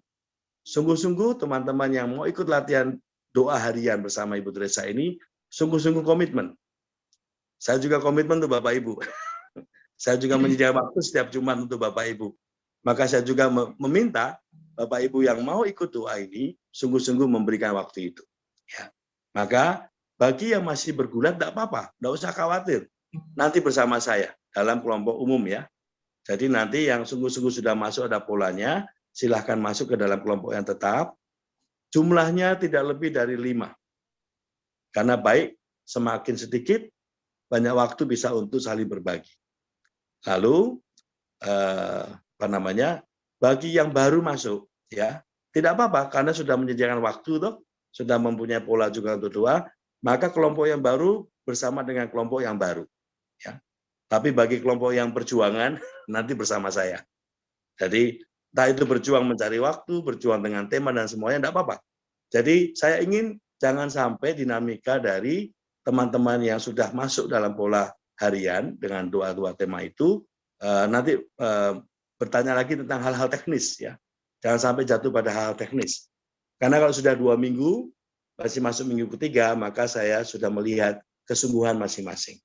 Speaker 5: sungguh-sungguh teman-teman yang mau ikut latihan doa harian bersama Ibu Teresa ini, sungguh-sungguh komitmen. Saya juga komitmen untuk Bapak Ibu. Saya juga menyediakan waktu setiap Jumat untuk Bapak Ibu. Maka saya juga meminta Bapak Ibu yang mau ikut doa ini, sungguh-sungguh memberikan waktu itu. Ya. Maka bagi yang masih bergulat, tidak apa-apa, tidak usah khawatir. Nanti bersama saya dalam kelompok umum ya. Jadi nanti yang sungguh-sungguh sudah masuk ada polanya, silahkan masuk ke dalam kelompok yang tetap. Jumlahnya tidak lebih dari 5. Karena baik, semakin sedikit, banyak waktu bisa untuk saling berbagi. Lalu, bagi yang baru masuk, ya tidak apa-apa, karena sudah menyediakan waktu, toh, sudah mempunyai pola juga untuk doa, maka kelompok yang baru bersama dengan kelompok yang baru. Ya. Tapi bagi kelompok yang perjuangan, nanti bersama saya. Jadi, entah itu berjuang mencari waktu, berjuang dengan tema dan semuanya, tidak apa-apa. Jadi, saya ingin jangan sampai dinamika dari teman-teman yang sudah masuk dalam pola harian dengan doa-doa tema itu, nanti bertanya lagi tentang hal-hal teknis. Ya. Jangan sampai jatuh pada hal teknis. Karena kalau sudah 2 minggu, masih masuk minggu ketiga, maka saya sudah melihat kesungguhan masing-masing.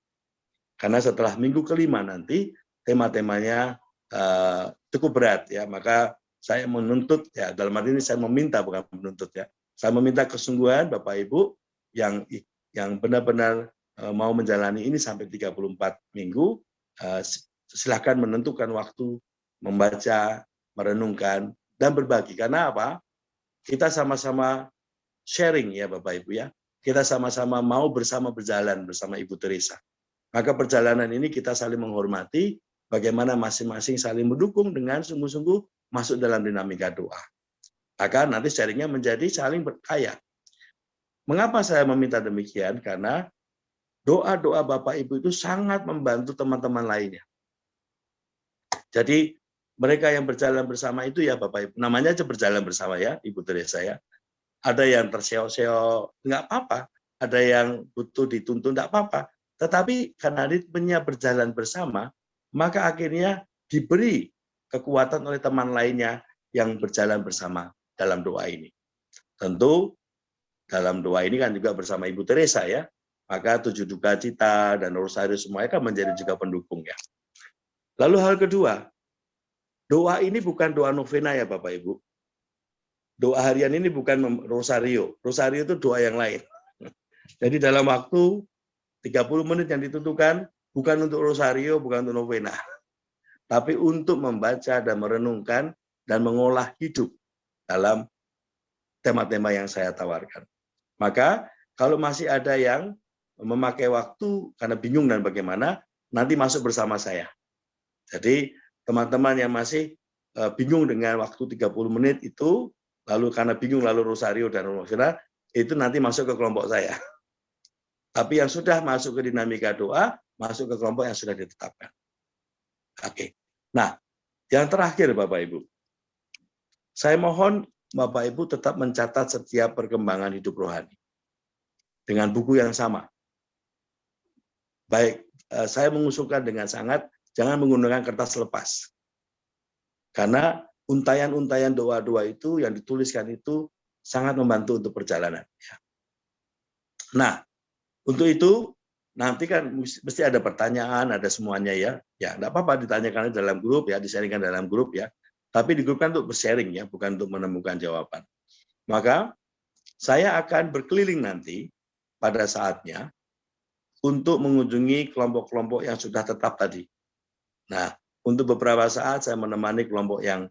Speaker 5: Karena setelah minggu kelima nanti, tema-temanya cukup berat, ya. Maka saya menuntut, ya dalam arti ini saya meminta, bukan menuntut ya. Saya meminta kesungguhan Bapak Ibu yang benar-benar mau menjalani ini sampai 34 minggu, silakan menentukan waktu, membaca, merenungkan, dan berbagi. Karena apa? Kita sama-sama sharing ya Bapak Ibu ya. Kita sama-sama mau bersama berjalan bersama Ibu Teresa. Maka perjalanan ini kita saling menghormati, bagaimana masing-masing saling mendukung dengan sungguh-sungguh masuk dalam dinamika doa. Maka nanti sharingnya menjadi saling berkaya. Mengapa saya meminta demikian? Karena doa-doa Bapak Ibu itu sangat membantu teman-teman lainnya. Jadi mereka yang berjalan bersama itu ya Bapak Ibu, namanya aja berjalan bersama ya Ibu Teresa ya. Ada yang terseok-seok, nggak apa-apa. Ada yang butuh dituntun, nggak apa-apa. Tetapi karena ritmenya berjalan bersama, maka akhirnya diberi kekuatan oleh teman lainnya yang berjalan bersama dalam doa ini. Tentu dalam doa ini kan juga bersama Ibu Teresa ya. Maka 7 duka cita dan rosario semuanya kan menjadi juga pendukung ya. Lalu hal kedua, doa ini bukan doa novena ya Bapak Ibu. Doa harian ini bukan rosario. Rosario itu doa yang lain. Jadi dalam waktu 30 menit yang ditentukan, bukan untuk rosario, bukan untuk novena. Tapi untuk membaca dan merenungkan dan mengolah hidup dalam tema-tema yang saya tawarkan. Maka kalau masih ada yang memakai waktu karena bingung dan bagaimana, nanti masuk bersama saya. Jadi teman-teman yang masih bingung dengan waktu 30 menit itu, lalu karena bingung lalu rosario dan novena, itu nanti masuk ke kelompok saya. Tapi yang sudah masuk ke dinamika doa, masuk ke kelompok yang sudah ditetapkan. Oke. Nah, yang terakhir Bapak Ibu, saya mohon Bapak Ibu tetap mencatat setiap perkembangan hidup rohani dengan buku yang sama. Baik, saya mengusulkan dengan sangat jangan menggunakan kertas lepas. Karena untayan-untayan doa-doa itu yang dituliskan itu sangat membantu untuk perjalanan. Nah, untuk itu nanti kan mesti ada pertanyaan, ada semuanya ya. Ya, enggak apa-apa ditanyakan dalam grup ya, di-sharingkan dalam grup ya. Tapi di grup kan untuk bersharing ya, bukan untuk menemukan jawaban. Maka saya akan berkeliling nanti pada saatnya untuk mengunjungi kelompok-kelompok yang sudah tetap tadi. Nah, untuk beberapa saat saya menemani kelompok yang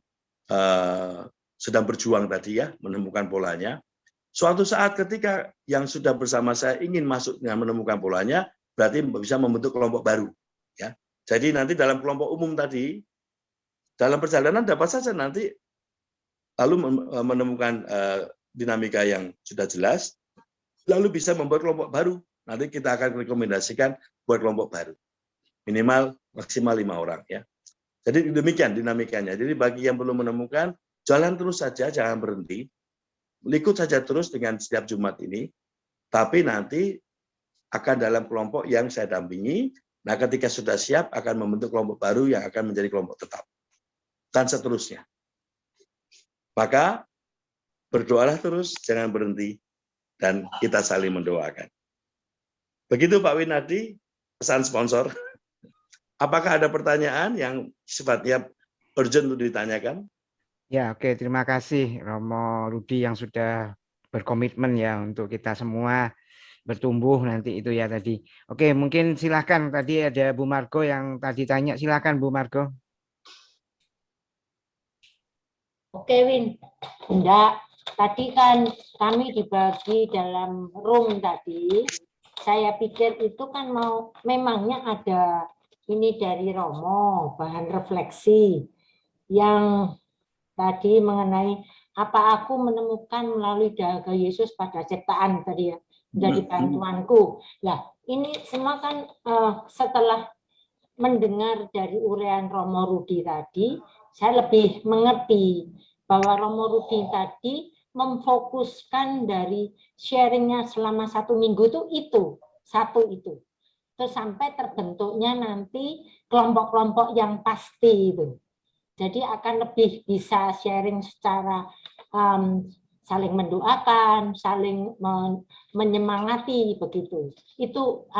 Speaker 5: sedang berjuang tadi ya, menemukan polanya. Suatu saat ketika yang sudah bersama saya ingin masuk dengan menemukan polanya, berarti bisa membentuk kelompok baru. Ya. Jadi nanti dalam kelompok umum tadi, dalam perjalanan dapat saja nanti lalu menemukan dinamika yang sudah jelas, lalu bisa membuat kelompok baru. Nanti kita akan rekomendasikan buat kelompok baru. Minimal maksimal 5 orang ya. Jadi demikian dinamikanya. Jadi bagi yang belum menemukan, jalan terus saja, jangan berhenti. Ikut saja terus dengan setiap Jumat ini. Tapi nanti akan dalam kelompok yang saya dampingi. Nah, ketika sudah siap akan membentuk kelompok baru yang akan menjadi kelompok tetap. Dan seterusnya. Maka berdoalah terus, jangan berhenti. Dan kita saling mendoakan. Begitu Pak Winardi, pesan sponsor. Apakah ada pertanyaan yang sifatnya urgent untuk ditanyakan?
Speaker 2: Ya, oke. Terima kasih Romo Rudi yang sudah berkomitmen ya untuk kita semua bertumbuh nanti itu ya tadi. Oke, mungkin silakan tadi ada Bu Margo yang tadi tanya. Silakan Bu Margo.
Speaker 6: Oke, Win. Enggak. Tadi kan kami dibagi dalam room tadi. Saya pikir itu kan memangnya ada ini dari Romo, bahan refleksi yang tadi mengenai apa aku menemukan melalui dahaga Yesus pada ciptaan tadi ya, menjadi bantuanku. Nah, ini semua kan setelah mendengar dari uraian Romo Rudi tadi, saya lebih mengerti bahwa Romo Rudi tadi memfokuskan dari sharingnya selama 1 minggu itu satu itu. Terus sampai terbentuknya nanti kelompok-kelompok yang pasti itu. Jadi akan lebih bisa sharing secara saling mendoakan, saling menyemangati begitu. Itu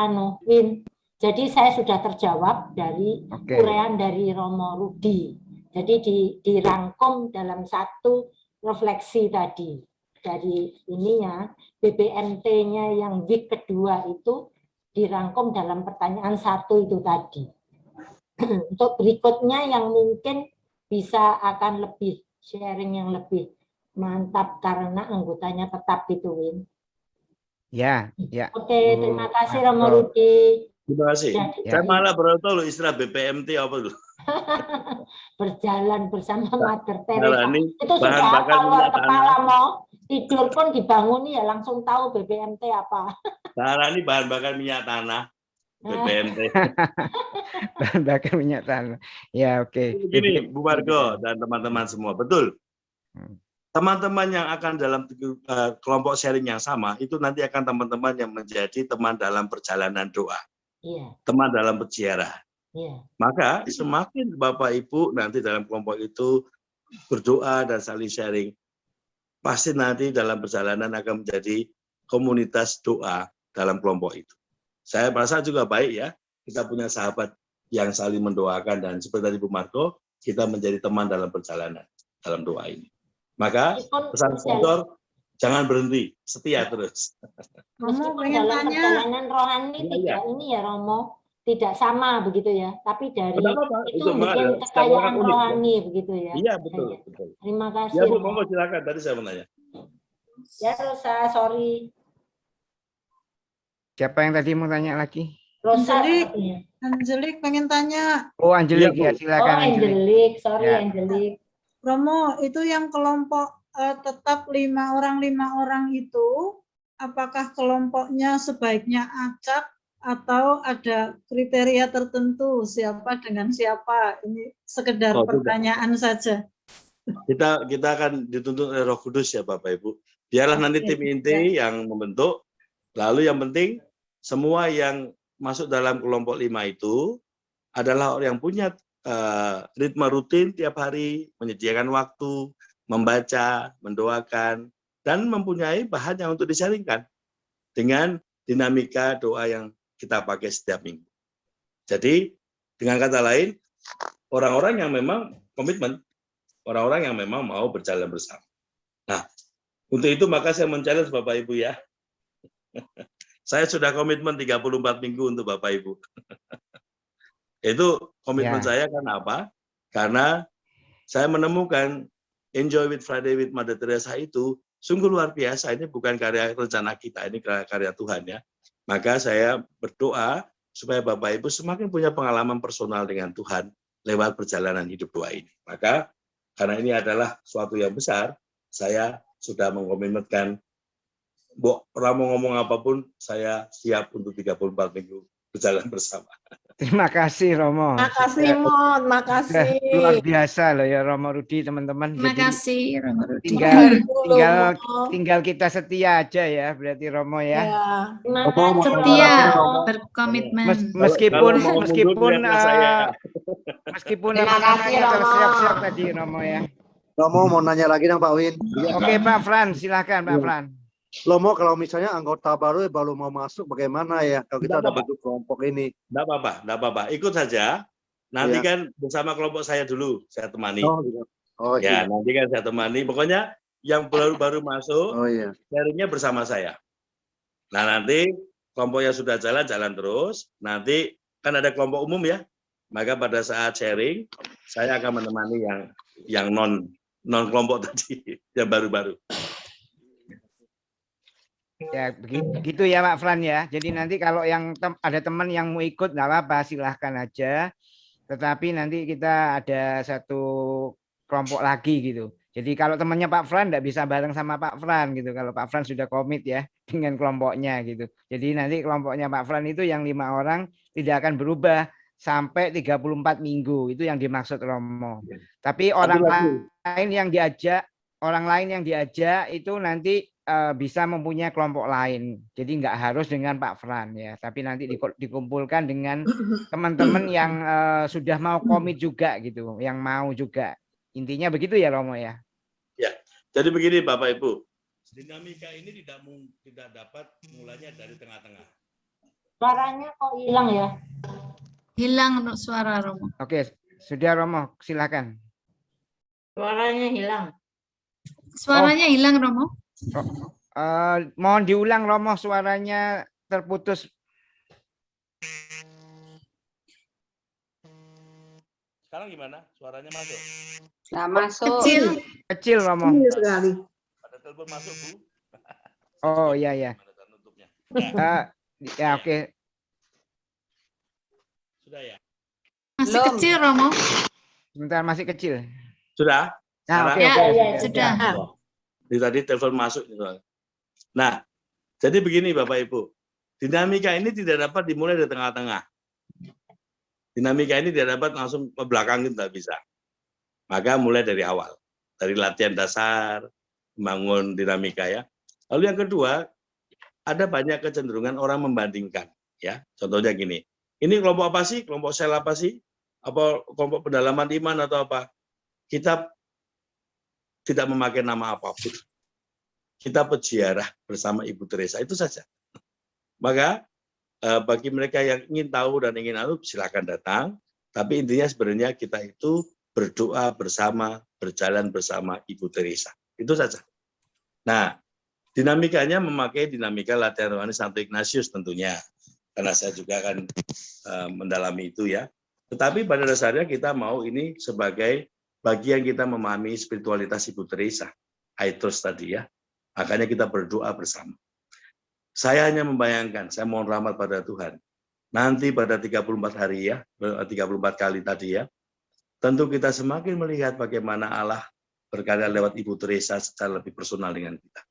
Speaker 6: Win. Jadi saya sudah terjawab dari uraian dari Romo Rudi. Jadi dirangkum dalam satu refleksi tadi. Dari ininya BBMT-nya yang week kedua itu dirangkum dalam pertanyaan 1 itu tadi. Untuk berikutnya yang mungkin bisa akan lebih sharing yang lebih mantap karena anggotanya tetap gitu, Win.
Speaker 2: Ya.
Speaker 6: Oke, terima kasih Romo Rudi.
Speaker 5: Terima kasih. Saya malah baru tahu loh istilah BPMT apa dulu.
Speaker 6: Berjalan bersama Mother Teresa. Itu
Speaker 5: bahan
Speaker 6: sudah
Speaker 5: bakar
Speaker 6: luar
Speaker 5: minyak
Speaker 6: kepala
Speaker 5: tanah.
Speaker 6: mau tidur pun dibanguni ya langsung tahu BBMT apa.
Speaker 5: Sarah ini bahan bakar minyak tanah. BPMT.
Speaker 2: Bahan bakar minyak tanah. Ya, oke.
Speaker 5: Begini, Bu Margo dan teman-teman semua. Betul. Teman-teman yang akan dalam kelompok sharing yang sama, itu nanti akan teman-teman yang menjadi teman dalam perjalanan doa.
Speaker 6: Iya.
Speaker 5: Teman dalam berziarah.
Speaker 6: Iya.
Speaker 5: Maka semakin Bapak Ibu nanti dalam kelompok itu berdoa dan saling sharing, pasti nanti dalam perjalanan akan menjadi komunitas doa dalam kelompok itu. Saya merasa juga baik ya, kita punya sahabat yang saling mendoakan dan seperti tadi Bu Margo, kita menjadi teman dalam perjalanan dalam doa ini. Maka pesan sponsor, jangan berhenti, setia terus.
Speaker 6: Meskipun dalam perjalanan rohani tidak ini ya Romo, tidak sama begitu ya, tapi dari itu bikin kekayaan rohani begitu ya.
Speaker 5: Iya betul.
Speaker 6: Terima kasih.
Speaker 5: Ya Bu, monggo silakan. Tadi saya mau nanya.
Speaker 6: Ya Rosa, sorry.
Speaker 2: Siapa yang tadi mau tanya lagi?
Speaker 6: Rosa.
Speaker 7: Angelik pengen tanya.
Speaker 2: Oh, Angelik ya, silakan.
Speaker 6: Oh, Angelik, sorry ya. Angelik.
Speaker 7: Romo, itu yang kelompok tetap 5 orang itu, apakah kelompoknya sebaiknya acak atau ada kriteria tertentu siapa dengan siapa? Ini sekedar pertanyaan saja.
Speaker 5: Kita akan dituntut oleh Roh Kudus ya Bapak Ibu. Biarlah nanti tim inti yang membentuk. Lalu yang penting semua yang masuk dalam kelompok 5 itu adalah orang yang punya ritme rutin tiap hari, menyediakan waktu, membaca, mendoakan, dan mempunyai bahan yang untuk disaringkan dengan dinamika doa yang kita pakai setiap minggu. Jadi dengan kata lain, orang-orang yang memang komitmen, orang-orang yang memang mau berjalan bersama. Nah, untuk itu maka saya men-challenge Bapak Ibu ya. Saya sudah komitmen 34 minggu untuk Bapak Ibu. Itu komitmen saya karena apa? Karena saya menemukan Enjoy with Friday with Mother Teresa itu sungguh luar biasa. Ini bukan karya rencana kita, ini karya Tuhan ya. Maka saya berdoa supaya Bapak Ibu semakin punya pengalaman personal dengan Tuhan lewat perjalanan hidup doa ini. Maka karena ini adalah suatu yang besar, saya sudah mengkomitmenkan, pernah mau ngomong apapun, saya siap untuk 34 minggu berjalan bersama.
Speaker 2: Terima kasih Romo.
Speaker 8: Makasih Mon, makasih.
Speaker 2: Luar biasa loh ya Romo Rudi teman-teman.
Speaker 4: Terima
Speaker 2: Jadi
Speaker 4: kasih Romo Rudi.
Speaker 2: tinggal kita setia aja ya berarti Romo ya.
Speaker 8: Ya.
Speaker 6: Terima
Speaker 9: Romo,
Speaker 6: kasih.
Speaker 9: mau
Speaker 4: Setia,
Speaker 6: Romo.
Speaker 4: berkomitmen.
Speaker 2: Meskipun
Speaker 5: Kalau mau mundur, lihatlah saya.
Speaker 2: meskipun
Speaker 6: Terima kasih,
Speaker 2: nama-namanya
Speaker 6: Romo.
Speaker 2: tersiap-siap tadi Romo ya.
Speaker 9: Romo mau nanya lagi dong Pak Win.
Speaker 2: Oke Pak Fran, silakan Pak
Speaker 9: Iya.
Speaker 2: Fran.
Speaker 9: Romo kalau misalnya anggota baru mau masuk bagaimana ya kalau kita ada
Speaker 5: Tidak apa-apa.
Speaker 9: bentuk kelompok ini?
Speaker 5: Enggak apa-apa. Ikut saja. Nanti
Speaker 9: Iya.
Speaker 5: kan bersama kelompok saya dulu, saya temani.
Speaker 9: Oh, gitu. Oh
Speaker 5: Ya,
Speaker 9: iya.
Speaker 5: nanti kan saya temani. Pokoknya yang baru masuk,
Speaker 9: Oh iya.
Speaker 5: sharingnya bersama saya. Nah, nanti kelompok yang sudah jalan terus. Nanti kan ada kelompok umum ya. Maka pada saat sharing, saya akan menemani yang non kelompok tadi, yang baru-baru.
Speaker 2: Ya begitu ya Pak Fran ya. Jadi nanti kalau yang ada teman yang mau ikut nggak apa-apa silahkan aja. Tetapi nanti kita ada satu kelompok lagi gitu. Jadi kalau temannya Pak Fran nggak bisa bareng sama Pak Fran gitu. Kalau Pak Fran sudah komit ya dengan kelompoknya gitu. Jadi nanti kelompoknya Pak Fran itu yang 5 orang tidak akan berubah sampai 34 minggu. Itu yang dimaksud Romo. Tapi orang lain yang diajak itu nanti bisa mempunyai kelompok lain. Jadi nggak harus dengan Pak Fran ya, tapi nanti dikumpulkan dengan teman-teman yang sudah mau komit juga gitu, yang mau juga. Intinya begitu ya Romo ya.
Speaker 5: Ya, jadi begini Bapak Ibu. Dinamika ini tidak dapat mulanya dari tengah-tengah.
Speaker 6: Suaranya kok hilang ya?
Speaker 4: Hilang suara Romo.
Speaker 2: Oke, sudah Romo, silakan.
Speaker 6: Suaranya hilang.
Speaker 4: Suaranya hilang Romo.
Speaker 2: Mohon diulang Romo, suaranya terputus.
Speaker 5: Sekarang gimana? Suaranya masuk?
Speaker 10: Nggak masuk.
Speaker 2: Kecil Romo.
Speaker 8: sekali.
Speaker 5: Ada telepon masuk, Bu?
Speaker 2: Oh iya ya.
Speaker 5: Mana nutupnya? Ya,
Speaker 2: Ya oke.
Speaker 5: sudah ya?
Speaker 4: Masih
Speaker 10: Belum.
Speaker 4: kecil Romo.
Speaker 2: Sebentar masih kecil.
Speaker 5: Sudah?
Speaker 2: Nah,
Speaker 5: Sekarang?
Speaker 2: oke,
Speaker 4: Ya,
Speaker 2: oke.
Speaker 4: sudah.
Speaker 5: Ini tadi telepon masuk. Nah, jadi begini Bapak Ibu. Dinamika ini tidak dapat dimulai dari tengah-tengah. Dinamika ini tidak dapat langsung ke belakang, tidak bisa. Maka mulai dari awal. Dari latihan dasar, membangun dinamika ya. Lalu yang kedua, ada banyak kecenderungan orang membandingkan. Ya, contohnya gini. Ini kelompok apa sih? Kelompok sel apa sih? Apa kelompok pendalaman iman atau apa? Kita tidak memakai nama apapun. Kita peziarah bersama Ibu Teresa, itu saja. Maka bagi mereka yang ingin tahu dan ingin tahu, silakan datang. Tapi intinya sebenarnya kita itu berdoa bersama, berjalan bersama Ibu Teresa. Itu saja. Nah, dinamikanya memakai dinamika latihan rohani Santo Ignatius tentunya. Karena saya juga akan mendalami itu ya. Tetapi pada dasarnya kita mau ini sebagai bagian kita memahami spiritualitas Ibu Teresa. I trust tadi ya. Makanya kita berdoa bersama. Saya hanya membayangkan, saya mohon rahmat pada Tuhan. Nanti pada 34 hari ya, 34 kali tadi ya, tentu kita semakin melihat bagaimana Allah berkarya lewat Ibu Teresa secara lebih personal dengan kita.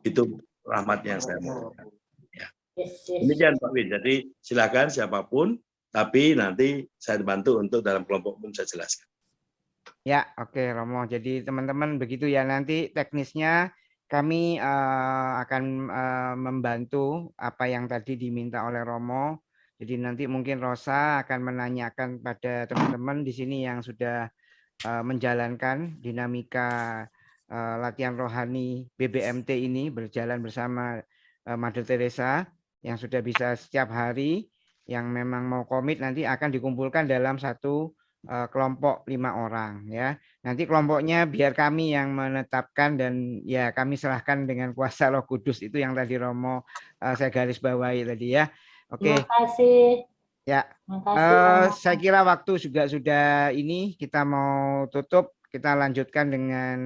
Speaker 5: Itu rahmatnya yang saya mohonkan. Ya. Demikian Pak Win. Jadi silakan siapapun, tapi nanti saya dibantu untuk dalam kelompok umum saya jelaskan.
Speaker 2: Ya, oke Romo. Jadi teman-teman begitu ya, nanti teknisnya kami akan membantu apa yang tadi diminta oleh Romo. Jadi nanti mungkin Rosa akan menanyakan pada teman-teman di sini yang sudah menjalankan dinamika latihan rohani BBMT ini, berjalan bersama Mother Teresa yang sudah bisa setiap hari, yang memang mau komit nanti akan dikumpulkan dalam satu kelompok 5 orang ya. Nanti kelompoknya biar kami yang menetapkan dan ya kami serahkan dengan kuasa Roh Kudus, itu yang tadi Romo saya garis bawahi tadi ya. Oke.
Speaker 6: Terima kasih.
Speaker 2: Ya.
Speaker 6: Terima kasih.
Speaker 2: Saya kira waktu juga sudah ini, kita mau tutup, kita lanjutkan dengan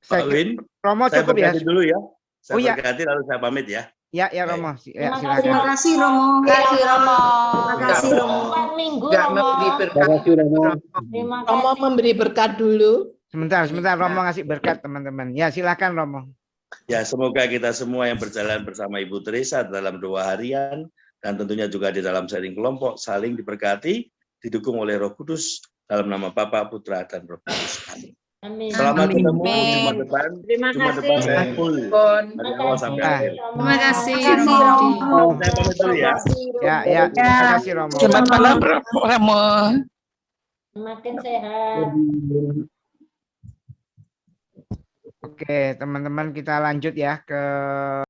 Speaker 5: Pak Win,
Speaker 2: Romo
Speaker 5: saya
Speaker 2: cukup ya.
Speaker 5: berganti dulu ya. Saya
Speaker 2: Oh, iya.
Speaker 5: berganti lalu saya pamit ya.
Speaker 2: Ya, ya Romo. Ya,
Speaker 6: Terima
Speaker 2: silakan.
Speaker 6: kasih.
Speaker 10: kasih Romo. Terima kasih Romo. Terima kasih Romo.
Speaker 6: 4 minggu
Speaker 8: Nggak
Speaker 6: Romo.
Speaker 8: memberi
Speaker 9: Terima
Speaker 8: berkat.
Speaker 9: kasih Romo.
Speaker 6: Terima
Speaker 8: Romo
Speaker 6: kasih.
Speaker 8: memberi berkat dulu.
Speaker 2: Sebentar Romo ngasih berkat teman-teman. Ya, silakan Romo.
Speaker 5: Ya, semoga kita semua yang berjalan bersama Ibu Teresa dalam 2 harian dan tentunya juga di dalam sharing kelompok saling diberkati, didukung oleh Roh Kudus dalam nama Bapa, Putra, dan Roh Kudus. Amin.
Speaker 6: Amin.
Speaker 5: Selamat
Speaker 10: Amin.
Speaker 5: ketemu Jumat depan.
Speaker 6: Terima
Speaker 5: Jumat
Speaker 6: kasih.
Speaker 5: depan saya full dari awal sampai akhir.
Speaker 4: Terima kasih
Speaker 10: Makasih,
Speaker 4: Romo Rudi.
Speaker 5: Saya pamit dulu ya.
Speaker 2: Ya, terima kasih Romo.
Speaker 10: Selamat malam, Romo.
Speaker 6: Semakin sehat.
Speaker 2: Oke, teman-teman kita lanjut ya ke